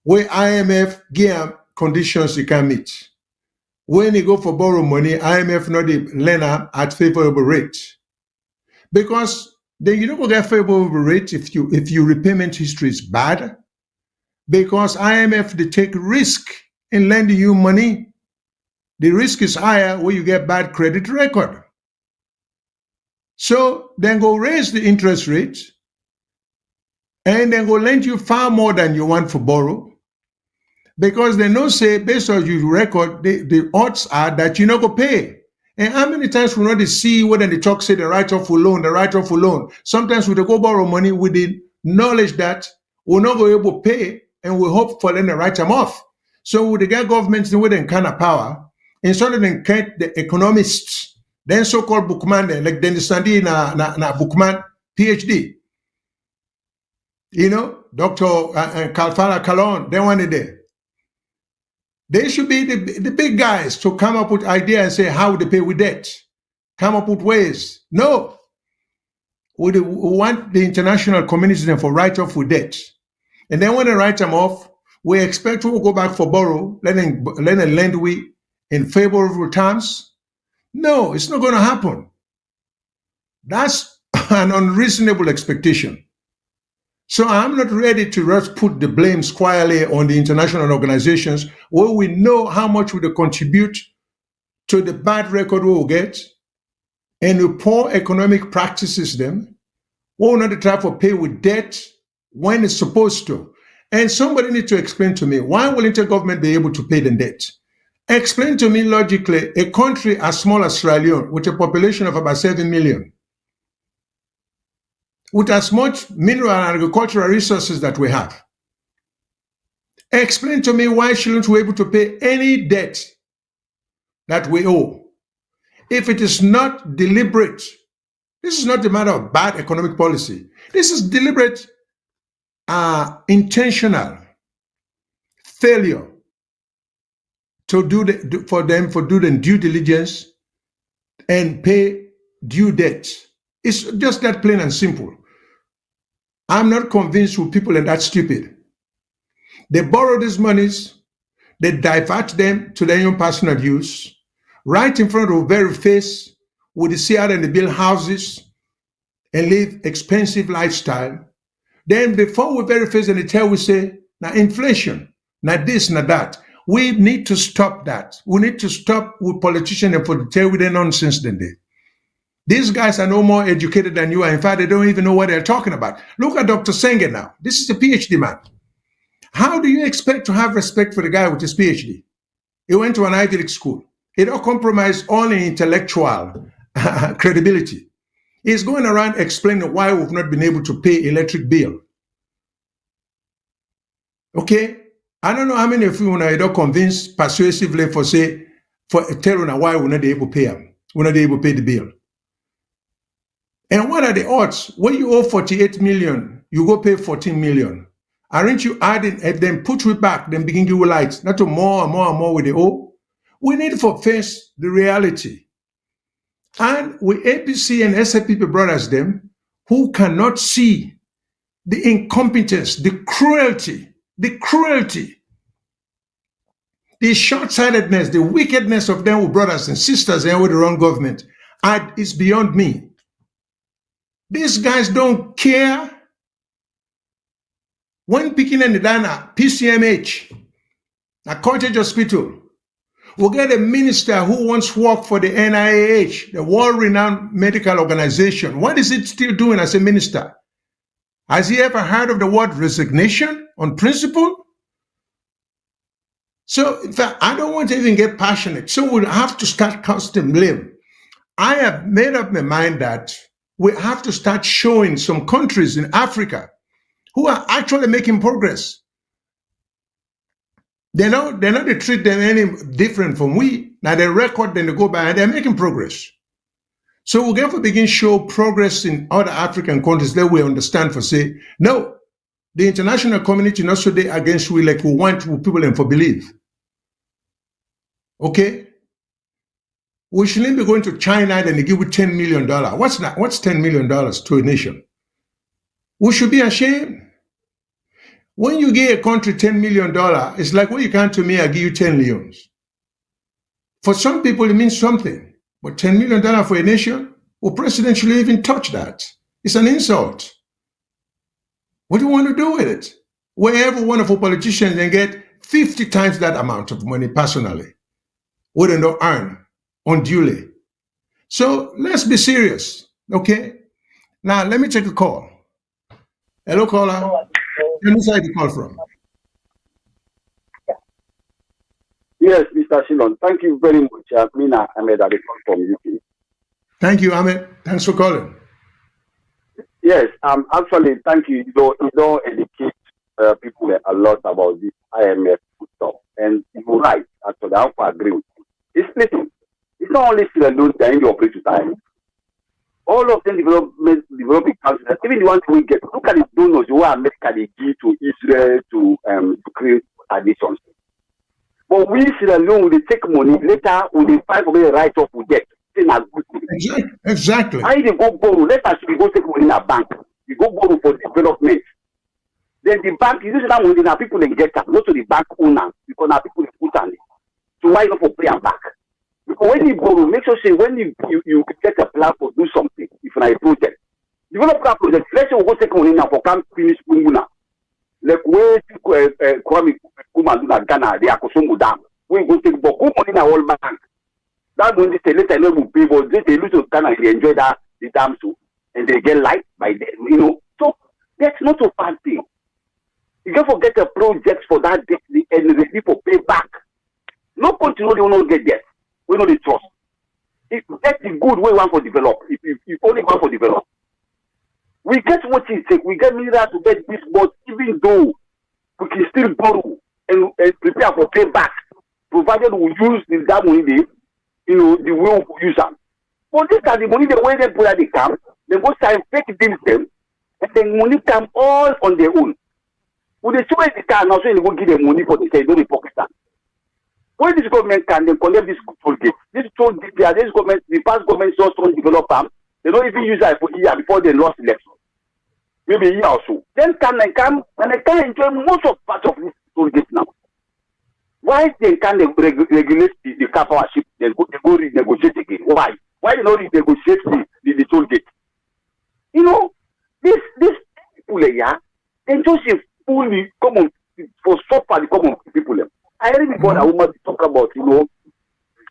where IMF give conditions you can meet. When you go for borrow money, IMF not the lender at favorable rate. Because then you don't get favorable rate if your repayment history is bad. Because IMF they take risk in lending you money. The risk is higher when you get bad credit record. So then go raise the interest rate and then go lend you far more than you want for borrow. Because they know say based on your record, the odds are that you're not going to pay. And how many times we not see when they talk say the write-off for loan, the write-off for loan. Sometimes we go borrow money with the knowledge that we're not going to be able to pay and we hope for them to write them off. So with the governments with them kind of power, instead of them the economists, then so-called bookman, like Dennis Sandy na bookman, PhD. You know, Dr. Kalfala Kalon, they wanted there. They should be the big guys to come up with ideas and say how they pay with debt. Come up with ways. No. We want the international community to write off with debt. And then when they write them off, we expect to go back for borrow, let them lend we in favorable terms. No, it's not going to happen. That's an unreasonable expectation. So I'm not ready to just put the blame squarely on the international organizations where we know how much we contribute to the bad record we will get and the poor economic practices them. We will not try for pay with debt when it's supposed to. And somebody needs to explain to me, why will intergovernment be able to pay the debt? Explain to me logically, a country as small as Sierra Leone with a population of about 7 million, with as much mineral and agricultural resources that we have. Explain to me why shouldn't we be able to pay any debt that we owe? If it is not deliberate, this is not a matter of bad economic policy. This is deliberate, intentional failure to do the due diligence and pay due debt. It's just that plain and simple. I'm not convinced with people are that stupid. They borrow these monies, they divert them to their own personal use, right in front of the very face with the see out and they build houses and live expensive lifestyle. Then before we very face and they tell we say, now inflation, now this, now that. We need to stop that. We need to stop with politicians and for the tell with their nonsense than they. These guys are no more educated than you are. In fact, they don't even know what they're talking about. Look at Dr. Senge now. This is a PhD man. How do you expect to have respect for the guy with his PhD? He went to an Ivy League school. It don't compromise only intellectual credibility. He's going around explaining why we've not been able to pay electric bill. Okay? I don't know how many of you are not convinced persuasively for telling why we're not able to pay them. We're not able to pay the bill. And what are the odds? When you owe 48 million, you go pay 14 million. Aren't you adding, if then put it back, then begin to give lights, not to more and more and more with the owe? We need to face the reality. And with APC and SAPP brothers, them, who cannot see the incompetence, the cruelty, the short-sightedness, the wickedness of them with brothers and sisters and with the wrong government, is beyond me. These guys don't care. When picking in the dana, PCMH, a cottage hospital, we'll get a minister who once worked for the NIH, the world-renowned medical organization. What is it still doing as a minister? Has he ever heard of the word resignation on principle? So, in fact, I don't want to even get passionate. So we'll have to start casting blame. I have made up my mind that we have to start showing some countries in Africa who are actually making progress. They not treat them any different from we. Now they record, then they go by and they're making progress. So we have to begin show progress in other African countries that we understand for say, no, the international community not so they against we like we want people and for believe. Okay? We shouldn't be going to China and they give you $10 million. What's that? What's $10 million to a nation? We should be ashamed. When you give a country $10 million, it's like, well, you can't to me, I give you 10 millions. For some people, it means something. But $10 million for a nation? Well, president shouldn't even touch that. It's an insult. What do you want to do with it? Wherever one of our politicians can get 50 times that amount of money personally, what they don't earn unduly. So let's be serious, okay? Now, let me take a call. Hello, caller. Where side you call from? Yes, Mr. Shillon. Thank you very much. Mina Ahmed at the call from UK. Thank you, Ahmed. Thanks for calling. Yes, actually, thank you. You don't educate people a lot about this IMF stuff. And you're right, actually, I have to agree with you. It's splitting. It's not only Sierra Leone that you operate with time. All of them developing countries, even the ones we get, look at the donors who are America they give to Israel to create additions. But we Sierra Leone, we take money, later we find for the right of we get. Exactly. How they go borrow? Let us we go take money in a bank. We go borrow for development. Then the bank, you use that money, now people they get up, not to the bank owner, because now people they put on it. So why not for pay and back? Because when you borrow, make sure say when you get a plan for do something, if not a project, develop that project. Let's say we go take money now for come finish Kunguna. Like where Kwame Nkrumah do that Ghana, the Akosombo Dam. We go take money in a whole bank. That when they say later they will pay, but they lose to Ghana, they enjoy that the dam too, and they get light by them, you know. So that's not a bad thing. You can forget a project for that debt and the people pay back. No country they will not get debt. We know the trust. If that's the good way one for develop. If only one for develop. We get what it takes. We get minerals to get this, but even though we can still borrow and prepare for payback, provided we use that money, you know, the way we use them. But this are the money the way they put at the camp, they go sign fake deals them, and then money come all on their own. When they show the car now, so they go give them money for the say, don't pocket that. When this government can then collect this toll gate, this government, the past government just don't develop them, they don't even use that for a year before they lost election. Maybe a year or so. Then can they come and they can enjoy most of part of this toll gate now. Why they can't regulate the car powership, they go renegotiate again? Why? Why they not renegotiate the toll gate? You know, this people here, they just fully common for so far the common people. I heard before that woman talk about, you know,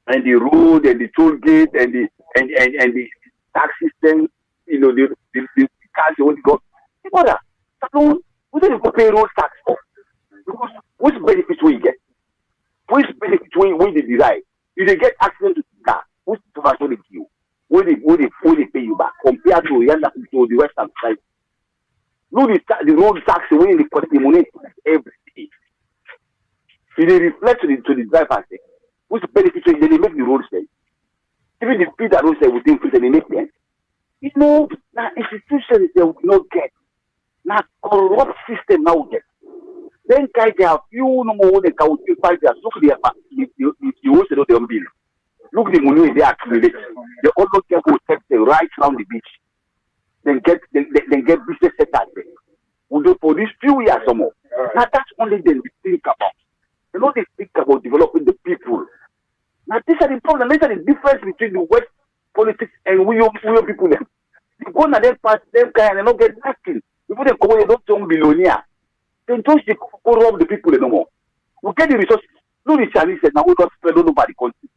and the road and the toll gate and the tax system, you know, the cars they want to go. Brother, so we don't go pay road tax for. Because which benefits will you get? Which benefits will they derive? If they get accident to the car, which much will they give you? Will they pay you back compared to the western side? Look the road tax when they collect the money every day. If they reflect to the driver, which benefits will they make the road safe? Even the speed that road safe will increase and they make them. You know, now institutions they will not get. Now corrupt system now get. Then guys they have few no more they can still fight their look the also know them bill. Look the money they accumulate. They almost get to take the right around the beach. Then get business set at them. We do for these few years or more. Now that's only then we think about. You know they think about developing the people. Now these are the problem. These are the difference between the West politics and we people them. You go and then pass them kind and they don't get nothing. People they come they don't turn billionaire. They just go rob the people no more. We get the resources. No the Chinese said now we don't spread all over the country.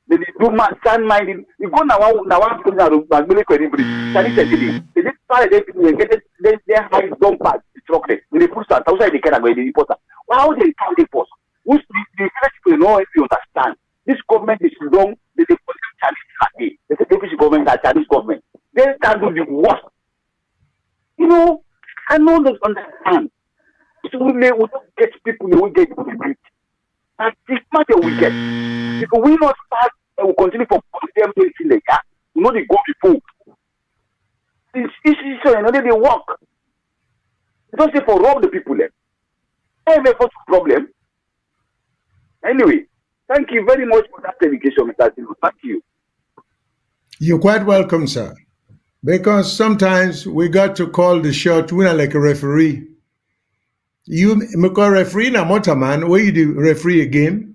They do sand mining. You go now one people now really credible. Chinese said they just try they get it they high dump pads chocolate. They put sand outside the can they import. How they count the force? Which the people know if you understand. This government is wrong. They put Chinese like they say this government that Chinese government. They can do the worst. You know, I know they understand. So we don't get people, we get people. Not a wicked. If we not start, we continue for them to like that. We know they go before. It's so another they work. Don't say for rob the people there. Hey, make what's the problem? Anyway, thank you very much for that dedication, Mr. Tino. Thank you. You're quite welcome, sir. Because sometimes we got to call the shot. We're not like a referee. You make a referee in a motorman where you do referee a game.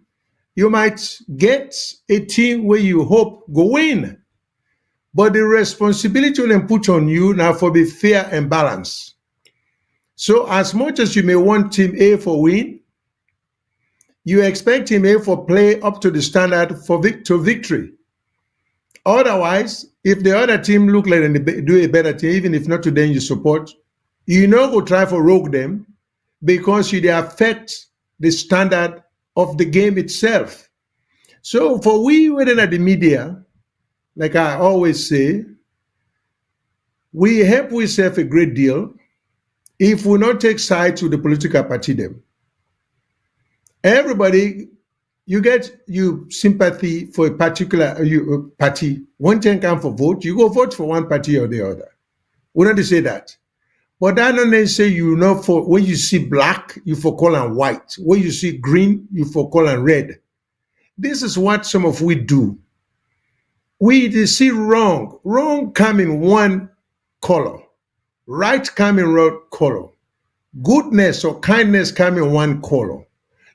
You might get a team where you hope go win. But the responsibility will then put on you now for be fair and balanced. So as much as you may want team A for win, you expect team A for play up to the standard for victory. Otherwise, if the other team look like they do a better team, even if not to them you support, you know go try for rogue them because you they affect the standard of the game itself. So for we within the media, like I always say, we help ourselves a great deal if we not take sides with the political party them. Everybody, you get you sympathy for a particular party. One time come for vote, you go vote for one party or the other. We don't say that. But that don't say you know for when you see black, you for call and white. When you see green, you for call and red. This is what some of we do. We see wrong. Wrong come in one color. Right come in red color. Goodness or kindness come in one color.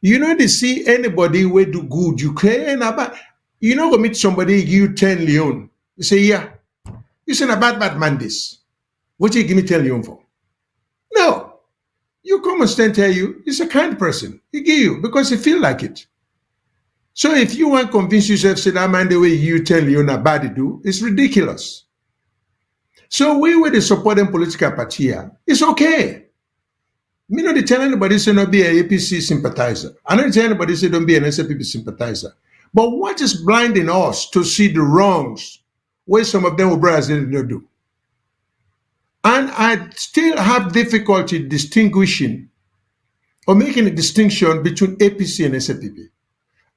You know they see anybody where do good, you care about. You know go meet somebody give you 10 Leone. You say, yeah. You say a bad man this. What you give me 10 Leone for? No. You come and stand tell you, he's a kind person. He give you because he feel like it. So if you want to convince yourself, say that man the way you tell you not bad to do, it's ridiculous. So we with the supporting political party here, it's okay. Me not tell anybody say not be a APC sympathizer. I don't tell anybody say don't be an SPP sympathizer. But what is blinding us to see the wrongs where some of them will Brazil don't do? And I still have difficulty distinguishing or making a distinction between APC and SPP.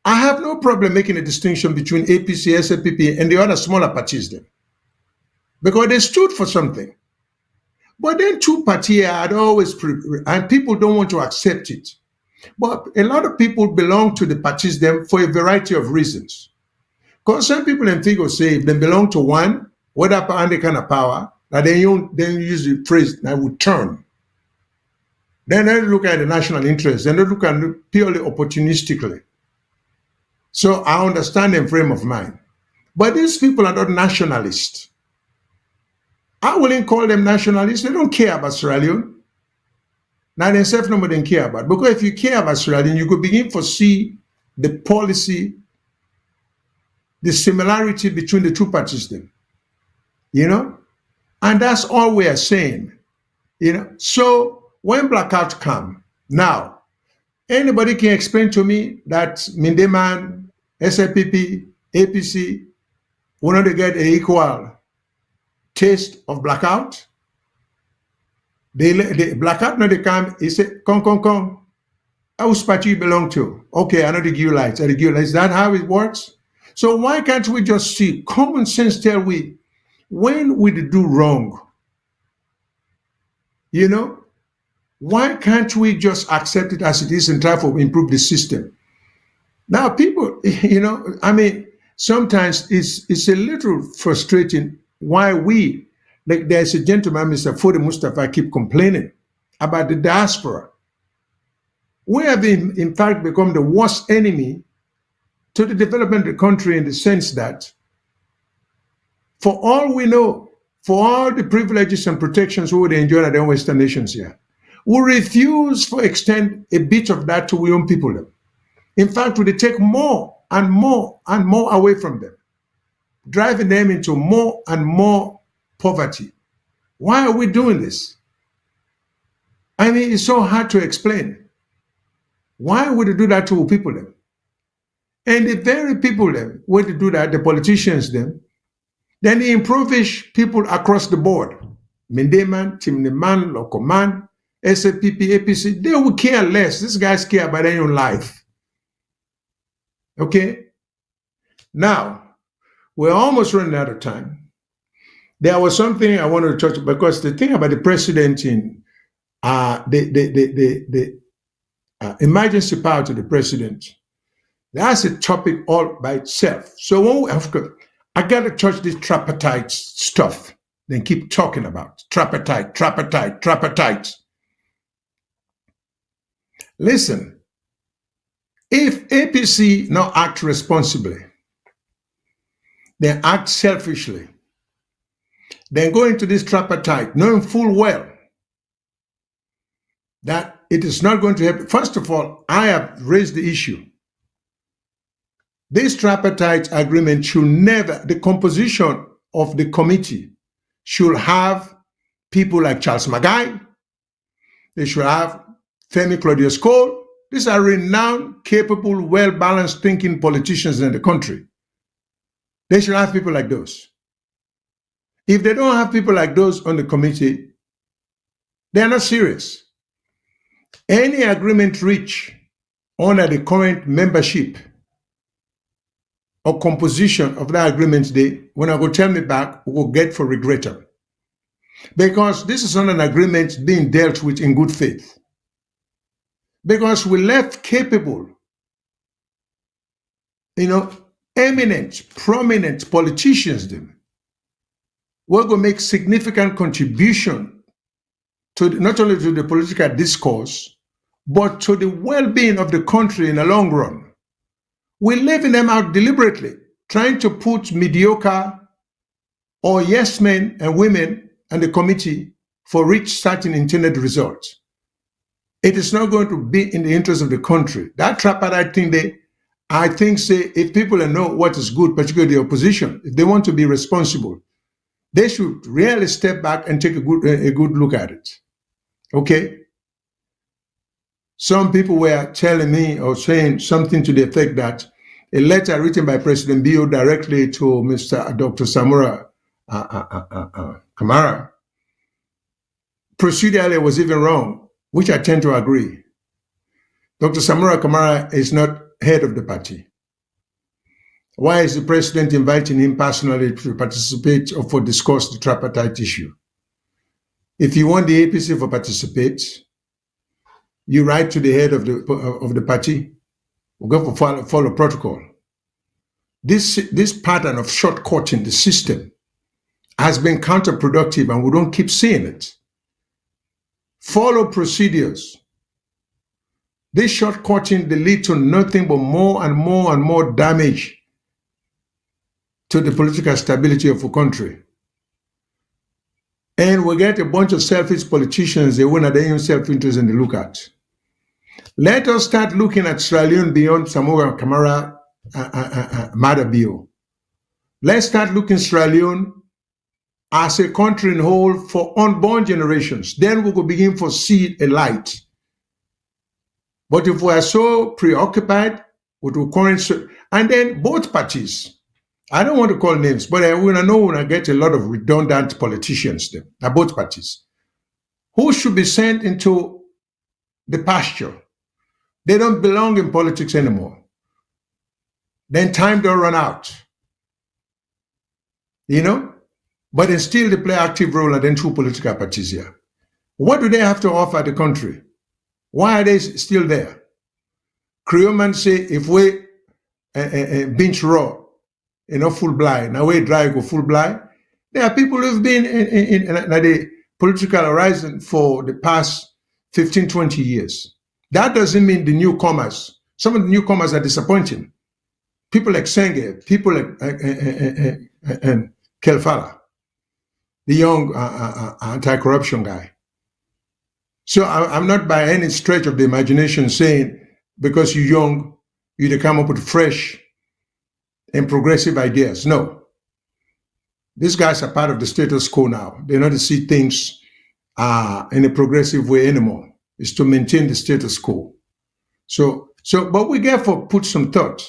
I have no problem making a distinction between APC, SPP, and the other smaller parties then. Because they stood for something. But then two parties had always, and people don't want to accept it. But a lot of people belong to the parties then for a variety of reasons. Because some people in figure say if they belong to one, whether under kind of power, that they use the phrase that would turn. Then they look at the national interest, and they look at it purely opportunistically. So I understand their frame of mind. But these people are not nationalists. I wouldn't call them nationalists. They don't care about Sierra Leone. Now themselves nobody don't care about. Because if you care about Sierra Leone, you could begin to see the policy, the similarity between the two parties then. You know? And that's all we are saying. You know? So when blackout come, now, anybody can explain to me that Mindeman, SLPP, APC want to get an equal taste of blackout? The blackout, no, they come, he said, come. Which party you belong to? Okay, I know the give you lights. Is that how it works? So why can't we just see? Common sense tell we, when we do wrong, you know, why can't we just accept it as it is and try to improve the system? Now, people, you know, I mean, sometimes it's a little frustrating why we, like there's a gentleman, Mr. Fode Mustafa, keep complaining about the diaspora. We have in fact become the worst enemy to the development of the country in the sense that for all we know, for all the privileges and protections we would enjoy at the Western nations here, we refuse to extend a bit of that to our own people. In fact, we take more and more and more away from them, driving them into more and more poverty. Why are we doing this? I mean, it's so hard to explain. Why would they do that to people then? And the very people then, when they do that, the politicians then they impoverish people across the board. Mindeman, Timneman, Locoman, SLPP, APC, they will care less. These guys care about their own life. Okay? Now, we're almost running out of time. There was something I wanted to touch, because the thing about the president in the emergency power to the president, that's a topic all by itself. So when we have to, I got to touch this tripartite stuff, then keep talking about tripartite. Listen, if APC not act responsibly, then act selfishly, then go into this tripartite, knowing full well that it is not going to help. First of all, I have raised the issue. This tripartite agreement should never, the composition of the committee should have people like Charles Magai. They should have Femi Claudius Cole. These are renowned, capable, well-balanced thinking politicians in the country. They should have people like those. If they don't have people like those on the committee, they are not serious. Any agreement reached under the current membership or composition of that agreement today, when I go tell me back, we will get for regretter. Because this is not an agreement being dealt with in good faith. Because we left capable, eminent, prominent politicians, them, we're going to make significant contribution to not only to the political discourse, but to the well-being of the country in the long run. We're leaving them out deliberately, trying to put mediocre or yes men and women on the committee for reach certain intended results. It is not going to be in the interest of the country. That tripartite thing, I think, say, if people know what is good, particularly the opposition, if they want to be responsible, they should really step back and take a good look at it. Okay? Some people were telling me or saying something to the effect that a letter written by President Bio directly to Mr. Dr. Samura Kamara procedurally was even wrong, which I tend to agree. Dr. Samura Kamara is not head of the party. Why is the president inviting him personally to participate or for discuss the tripartite issue? If you want the APC to participate, you write to the head of the party. We'll go for follow protocol. This pattern of shortcutting the system has been counterproductive, and we don't keep seeing it. Follow procedures. This shortcutting, they lead to nothing but more and more and more damage to the political stability of a country. And we get a bunch of selfish politicians, they win at their own self-interest and they look at. Let us start looking at Sierra Leone beyond Samura Kamara Madabio. Let's start looking at Sierra Leone as a country in whole for unborn generations. Then we will begin to see a light. But if we are so preoccupied with the current, and then both parties, I don't want to call names, but I know when I get a lot of redundant politicians there, at both parties, who should be sent into the pasture. They don't belong in politics anymore. Then time don't run out. But then still they play active role and then two political parties here. What do they have to offer the country? Why are they still there? Creoman say if we binge raw, full blind. Now we dry go full blind. There are people who've been in the political horizon for the past 15, 20 years. That doesn't mean the newcomers. Some of the newcomers are disappointing. People like Senge, people like Kelfala, the young anti-corruption guy. So I'm not by any stretch of the imagination saying because you're young, you come up with fresh and progressive ideas. No. These guys are part of the status quo now. They're not to see things in a progressive way anymore. It's to maintain the status quo. But we therefore put some thought.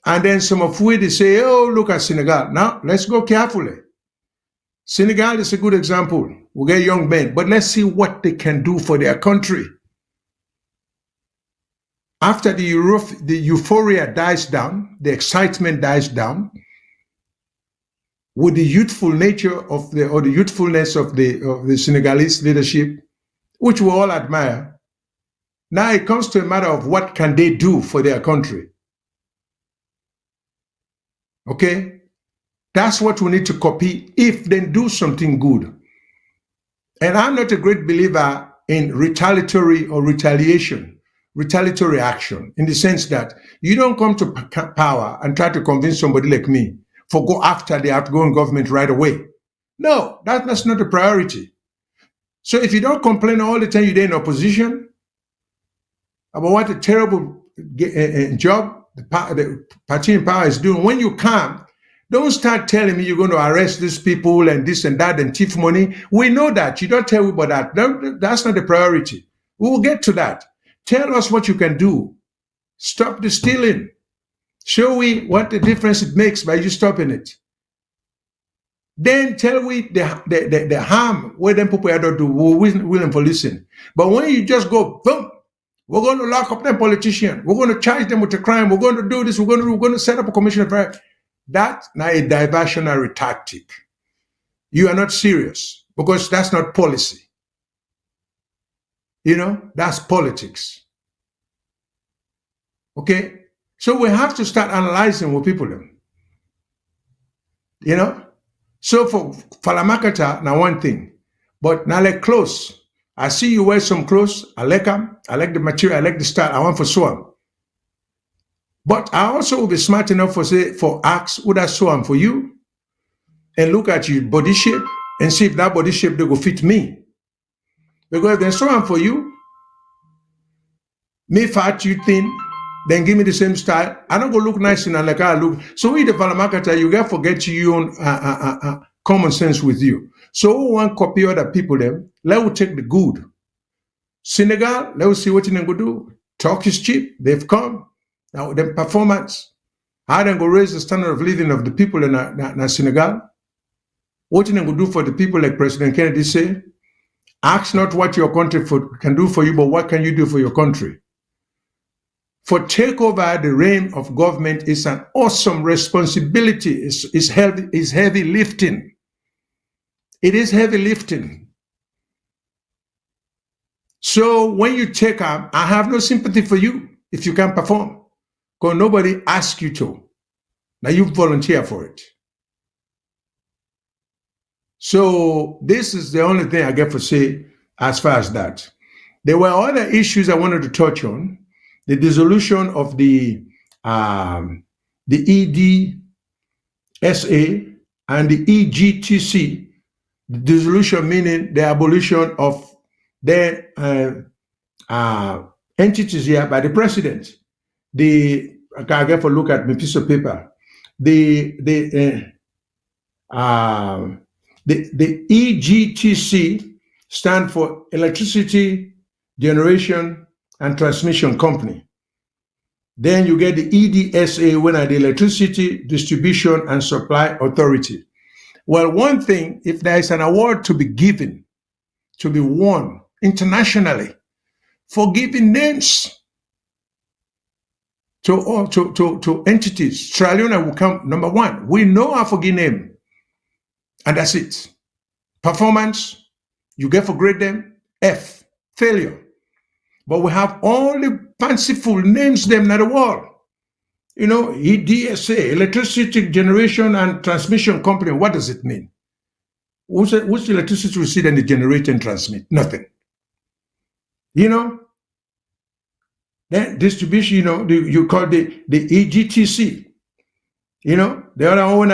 And then some of we, they say, oh, look at Senegal. Now, let's go carefully. Senegal is a good example. We get young men, but let's see what they can do for their country. after the euphoria dies down, the excitement dies down, with the youthful nature of the youthfulness of the Senegalese leadership, which we all admire. Now it comes to a matter of what can they do for their country. Okay? That's what we need to copy if they do something good. And I'm not a great believer in retaliatory action, in the sense that you don't come to power and try to convince somebody like me for go after the outgoing government right away. No, that's not a priority. So if you don't complain all the time you're in opposition about what a terrible job the party in power is doing, when you come, don't start telling me you're going to arrest these people and this and that and thief money. We know that. You don't tell me about that. That's not the priority. We will get to that. Tell us what you can do. Stop the stealing. Show we what the difference it makes by you stopping it. Then tell we the harm where them people don't do. We're willing to listen. But when you just go, boom, we're going to lock up them politicians. We're going to charge them with a crime. We're going to do this. We're going to set up a commission of crime. That's not a diversionary tactic. You are not serious because that's not policy. That's politics. Okay? So we have to start analyzing what people do. So for Falamakata, now one thing. But now like clothes. I see you wear some clothes. I like them. I like the material. I like the style. I want for sew them. But I also will be smart enough for ask would I sew them for you and look at your body shape and see if that body shape they go fit me. Because if they sew them for you, me fat, you thin, then give me the same style. I don't go look nice and like I look. So we the Falamakata, you got to forget your own common sense with you. So we want to copy other people them. Let us take the good. Senegal, let us see what they go do. Talk is cheap. They've come. Now, the performance, how they go raise the standard of living of the people in Senegal? What they go do for the people like President Kennedy say? Ask not what your country can do for you, but what can you do for your country? For take over the reign of government is an awesome responsibility. It's heavy lifting. It is heavy lifting. So when you take up, I have no sympathy for you if you can't perform. Because nobody asked you to. Now you volunteer for it. So this is the only thing I get to say as far as that. There were other issues I wanted to touch on. The dissolution of the EDSA and the EGTC. The dissolution meaning the abolition of their entities here by the president. I get for look at my piece of paper. The EGTC stand for Electricity Generation and Transmission Company. Then you get the EDSA, when are the Electricity Distribution and Supply Authority. Well, one thing, if there is an award to be given, to be won internationally for giving names to entities, Sierra Leone will come number one. We know our forgive name, and that's it. Performance, you get for grade them, F, failure. But we have all the fanciful names them in the world. EDSA, Electricity Generation and Transmission Company. What does it mean? What's electricity we see then they generate and transmit? Nothing. Then distribution, you call the EGTC. The other one,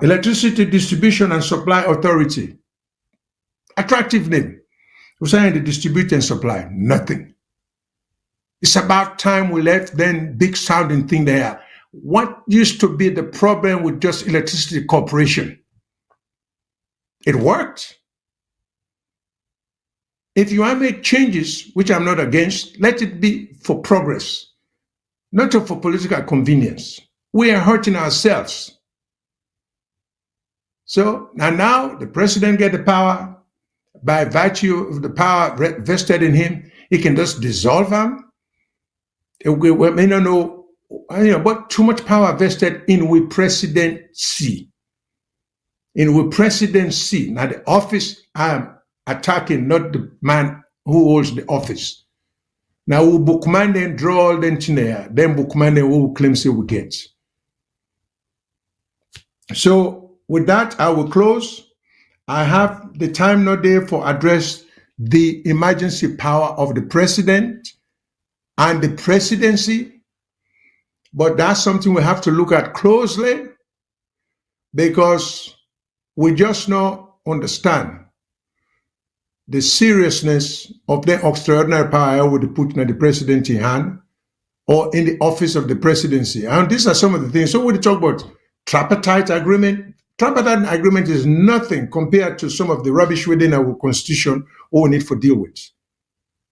Electricity Distribution and Supply Authority. Attractive name. We're saying they distribute and supply. Nothing. It's about time we left then big sounding thing there. What used to be the problem with just electricity corporation? It worked. If you want to make changes, which I'm not against, let it be for progress, not for political convenience. We are hurting ourselves. So, and now the president get the power by virtue of the power vested in him. He can just dissolve them. We may not know, but too much power vested in we presidency. In we presidency. Now the office I am attacking, not the man who holds the office. Now we bookman then draw all them in there, then bookman then who claims we get. So with that, I will close. I have the time not there for address the emergency power of the president and the presidency, but that's something we have to look at closely because we just not understand the seriousness of the extraordinary power with put in the president in hand or in the office of the presidency. And these are some of the things. So when we talk about tripartite agreement, tripartite agreement is nothing compared to some of the rubbish within our constitution or we need to deal with.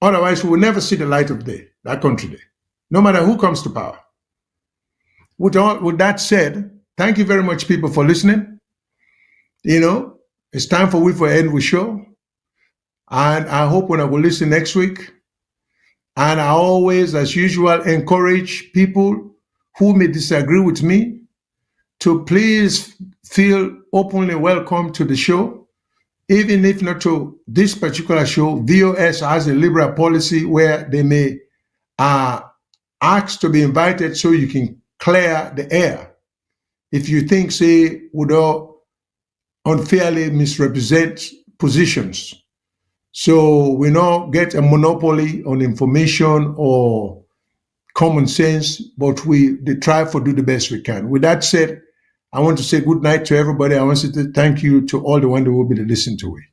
Otherwise, we will never see the light of day, that country day, no matter who comes to power. With that said, thank you very much, people, for listening. It's time for we to end with show. And I hope when I will listen next week. And I always, as usual, encourage people who may disagree with me to please feel openly welcome to the show. Even if not to this particular show, VOS has a liberal policy where they may ask to be invited so you can clear the air. If you think, say, would unfairly misrepresent positions. So we not get a monopoly on information or common sense, but they try to do the best we can. With that said, I want to say good night to everybody. I want to thank you to all the ones who will be listening to it.